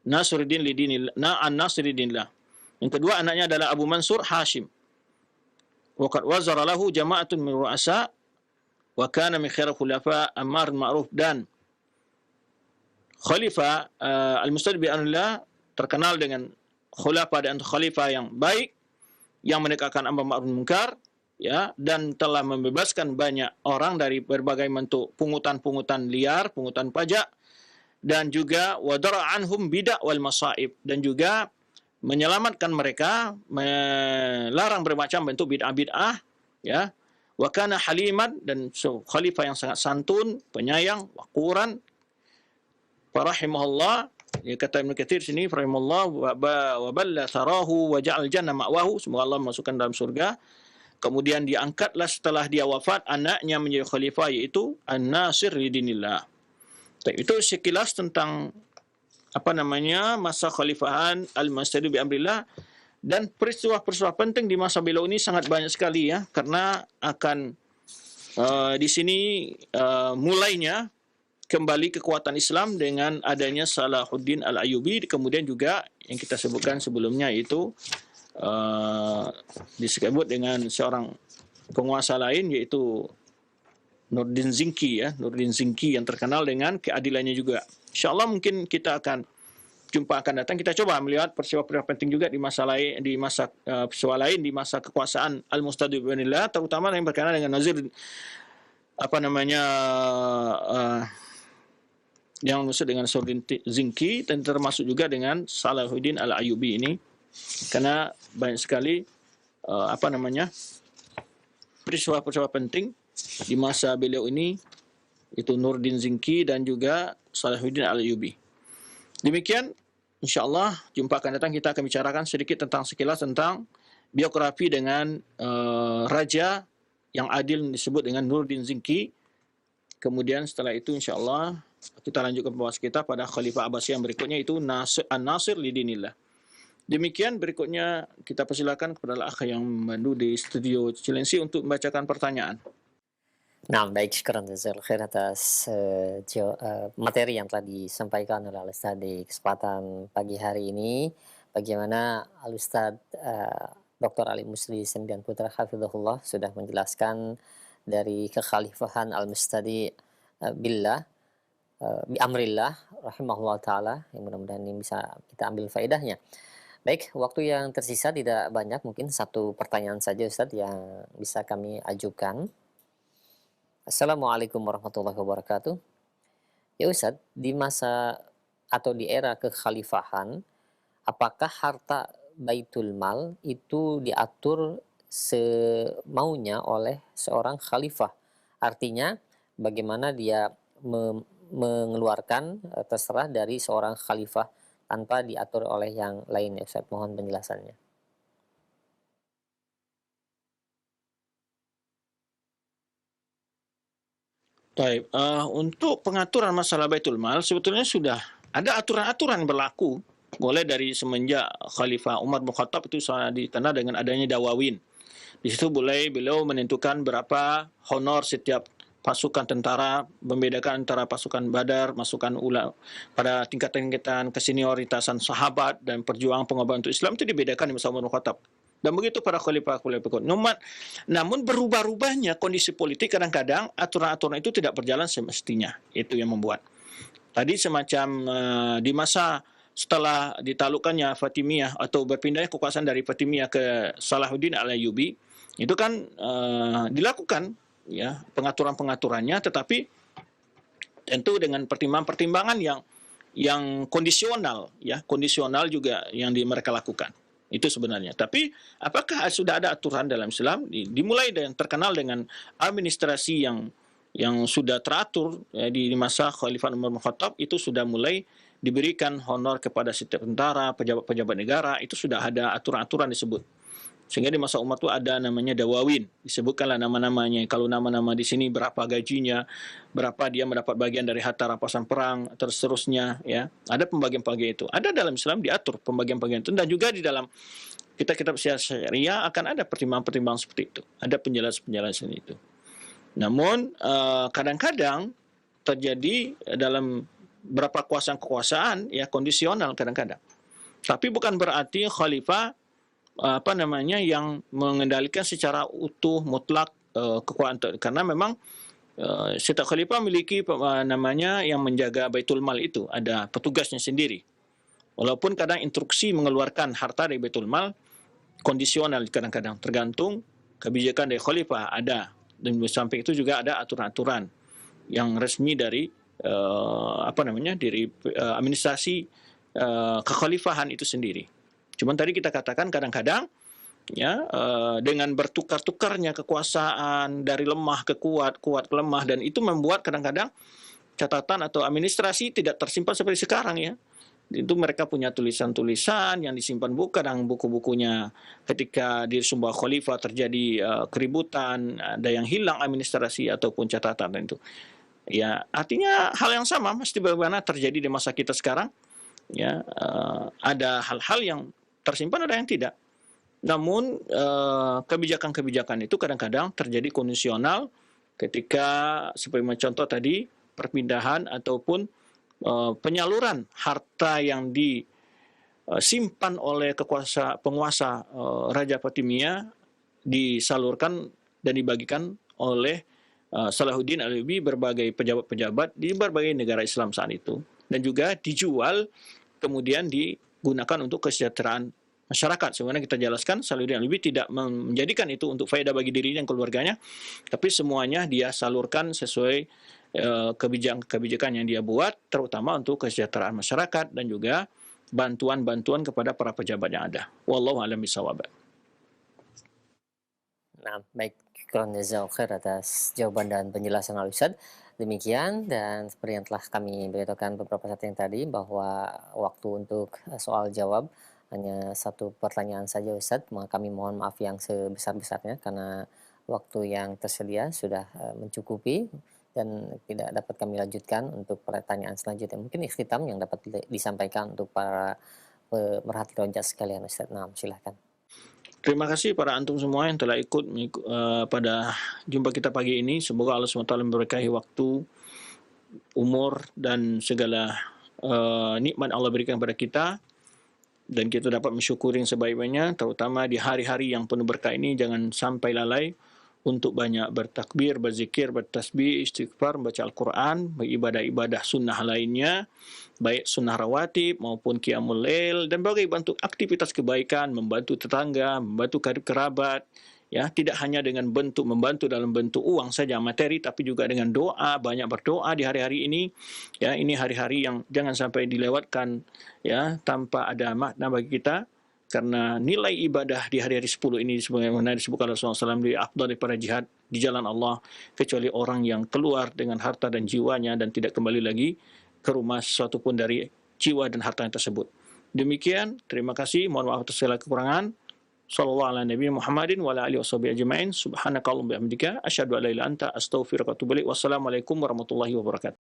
[SPEAKER 1] Nasiruddin lidinillah, An-Nasiruddinillah. Yang kedua anaknya adalah Abu Mansur Hashim. Waqad wazara lahu jama'atun min ru'asa wa kana min khairil khulafa Ammar Ma'ruf. Dan Khalifah Al-Mustadi bi amrillah terkenal dengan khulafah dan khalifah yang baik, yang menegakkan amar ma'ruf munkar, ya, dan telah membebaskan banyak orang dari berbagai bentuk pungutan-pungutan liar, pungutan pajak, dan juga wadara anhum bid'ah wal masaib, dan juga menyelamatkan mereka, melarang bermacam bentuk bid'ah-bid'ah, ya. Wa kana haliman, dan khalifah yang sangat santun, penyayang, waquran. Farahimahullah, ya, kata Ibnu Katsir sini, rahimahullah, wa balla tharahu wa ja'al jannah ma'wahu, semoga Allah masukkan dalam surga. Kemudian diangkatlah setelah dia wafat anaknya menjadi khalifah, yaitu An-Nasir lidinillah. Itu sekilas tentang masa khalifahan Al-Mustadi bi amrillah. Dan peristiwa-peristiwa penting di masa beliau ini sangat banyak sekali, ya, karena akan di sini mulainya kembali kekuatan Islam dengan adanya Salahuddin Al-Ayyubi. Kemudian juga yang kita sebutkan sebelumnya itu disebut dengan seorang penguasa lain, yaitu Nuruddin Zinki, ya, Nuruddin Zinki yang terkenal dengan keadilannya juga. InsyaAllah mungkin kita akan jumpa akan datang kita coba melihat peristiwa-peristiwa penting juga di masa lain, di masa peristiwa lain di masa kekuasaan Al-Mustadibinillah, terutama yang berkaitan dengan Nazir yang maksud dengan Nurdin Zinki, dan termasuk juga dengan Salahuddin Al-Ayyubi ini, karena banyak sekali peristiwa-peristiwa penting di masa beliau ini, itu Nurdin Zinki dan juga Salahuddin Al-Ayyubi. Demikian, insyaAllah jumpa akan datang kita akan bicarakan sedikit tentang sekilas tentang biografi dengan raja yang adil disebut dengan Nurdin Zinki. Kemudian setelah itu insyaAllah kita lanjutkan pembahasan kita pada Khalifah Abbasiyah yang berikutnya, itu An-Nasir Lidinillah. Demikian, berikutnya kita persilakan kepada akh yang memandu di studio Cilengsi untuk membacakan pertanyaan.
[SPEAKER 2] Nah, baik, syukran jazakallahu khair atas materi yang telah disampaikan oleh Al-Ustaz di kesempatan pagi hari ini. Bagaimana Al-Ustaz Dr. Ali Musli Sembilan Putra Hafizahullah sudah menjelaskan dari kekhalifahan Al-Mustadi billah bi amrillah rahimahullah taala, yang mudah-mudahan ini bisa kita ambil faedahnya. Baik, waktu yang tersisa tidak banyak, mungkin satu pertanyaan saja Ustaz yang bisa kami ajukan. Assalamualaikum warahmatullahi wabarakatuh. Ya Ustaz, di masa atau di era kekhalifahan, apakah harta Baitul Mal itu diatur semaunya oleh seorang khalifah? Artinya bagaimana dia mengeluarkan terserah dari seorang khalifah tanpa diatur oleh yang lainnya. Ustaz, mohon penjelasannya.
[SPEAKER 1] Baik, untuk pengaturan masalah Baitul Mal sebetulnya sudah ada aturan-aturan berlaku mulai dari semenjak Khalifah Umar bin Khattab, itu ditanda dengan adanya dawawin. Di situ mulai beliau menentukan berapa honor setiap pasukan tentara, membedakan antara pasukan Badar, pasukan Ula pada tingkatan kesenioritasan sahabat dan perjuangan pengorbanan untuk Islam, itu dibedakan di masa Umar bin Khattab. Dan begitu para khalifah berikut. Namun berubah-ubahnya kondisi politik, kadang-kadang aturan-aturan itu tidak berjalan semestinya. Itu yang membuat tadi semacam di masa setelah ditaklukkannya Fatimiyah atau berpindahnya kekuasaan dari Fatimiyah ke Salahuddin Al-Ayyubi, itu kan dilakukan ya pengaturan-pengaturannya, tetapi tentu dengan pertimbangan-pertimbangan yang kondisional, ya kondisional juga yang mereka lakukan. Itu sebenarnya. Tapi apakah sudah ada aturan dalam Islam? Dimulai dengan terkenal dengan administrasi yang sudah teratur ya, di masa Khalifah Umar bin Khattab, itu sudah mulai diberikan honor kepada setiap tentara, pejabat-pejabat negara, itu sudah ada aturan-aturan disebut. Sehingga di masa Umar itu ada namanya dawawin, disebutkanlah nama-namanya. Kalau nama-nama di sini berapa gajinya, berapa dia mendapat bagian dari harta rampasan perang, terus seterusnya ya. Ada pembagian-pembagian itu. Ada dalam Islam diatur pembagian-pembagian itu, dan juga di dalam kitab-kitab syariah akan ada pertimbangan-pertimbangan seperti itu. Ada penjelasan-penjelasan itu. Namun kadang-kadang terjadi dalam beberapa kekuasaan ya kondisional kadang-kadang. Tapi bukan berarti khalifah yang mengendalikan secara utuh mutlak kekuasaan, karena memang setiap khalifah memiliki yang menjaga Baitul Mal, itu ada petugasnya sendiri. Walaupun kadang instruksi mengeluarkan harta dari Baitul Mal kondisional, kadang-kadang tergantung kebijakan dari khalifah ada, dan sampai itu juga ada aturan-aturan yang resmi dari dari administrasi kekhalifahan itu sendiri. Cuman tadi kita katakan kadang-kadang ya dengan bertukar-tukarnya kekuasaan dari lemah ke kuat, kuat ke lemah, dan itu membuat kadang-kadang catatan atau administrasi tidak tersimpan seperti sekarang ya. Itu mereka punya tulisan-tulisan yang disimpan kadang buku-bukunya ketika di sebuah khalifah terjadi keributan, ada yang hilang administrasi ataupun catatan itu. Ya, artinya hal yang sama mesti bagaimana terjadi di masa kita sekarang. Ya, ada hal-hal yang tersimpan, ada yang tidak. Namun kebijakan-kebijakan itu kadang-kadang terjadi kondisional ketika seperti contoh tadi perpindahan ataupun penyaluran harta yang disimpan oleh penguasa Raja Fatimiyah disalurkan dan dibagikan oleh Salahuddin Al-Ayyubi berbagai pejabat-pejabat di berbagai negara Islam saat itu, dan juga dijual kemudian digunakan untuk kesejahteraan masyarakat. Sebenarnya kita jelaskan Saladin Al-Ayyubi tidak menjadikan itu untuk faedah bagi dirinya dan keluarganya, tapi semuanya dia salurkan sesuai kebijakan yang dia buat, terutama untuk kesejahteraan masyarakat dan juga bantuan-bantuan kepada para pejabat yang ada. Wallahu a'lam bishawab.
[SPEAKER 2] Nah, baik, syukran jazakallahu khair atas jawaban dan penjelasan Al-Ustadz. Demikian, dan seperti yang telah kami beritahukan beberapa saat yang tadi, bahwa waktu untuk soal jawab hanya satu pertanyaan saja Ustadz, maka kami mohon maaf yang sebesar-besarnya karena waktu yang tersedia sudah mencukupi dan tidak dapat kami lanjutkan untuk pertanyaan selanjutnya. Mungkin ikhtitam yang dapat disampaikan untuk para pemerhati rojak sekalian Ustadz. Nah, silahkan.
[SPEAKER 1] Terima kasih para antum semua yang telah ikut pada jumpa kita pagi ini. Semoga Allah SWT memberkahi waktu, umur, dan segala nikmat Allah berikan kepada kita. Dan kita dapat mensyukuri yang sebaik-baiknya, terutama di hari-hari yang penuh berkah ini. Jangan sampai lalai untuk banyak bertakbir, berzikir, bertasbih, istighfar, membaca Al-Quran, beribadah-ibadah sunnah lainnya, baik sunnah rawatib maupun qiyamul lail, dan berbagai bentuk aktivitas kebaikan, membantu tetangga, membantu karib kerabat, ya, tidak hanya dengan bentuk membantu dalam bentuk uang saja, materi, tapi juga dengan doa, banyak berdoa di hari-hari ini. Ya, ini hari-hari yang jangan sampai dilewatkan ya tanpa ada makna bagi kita. Karena nilai ibadah di hari-hari 10 ini sebagaimana disebutkan Rasulullah SAW lebih afdal daripada jihad di jalan Allah, kecuali orang yang keluar dengan harta dan jiwanya dan tidak kembali lagi ke rumah sesuatu pun dari jiwa dan harta yang tersebut. Demikian, terima kasih, mohon maaf atas segala kekurangan. Sallallahu ala nabi Muhammadin wa ala alihi washabihi ajma'in. Subhanakallahumma bihamdika asyhadu an la ilaha illa anta astaghfiruka wa atubu ilaik. Wassalamualaikum warahmatullahi wabarakatuh.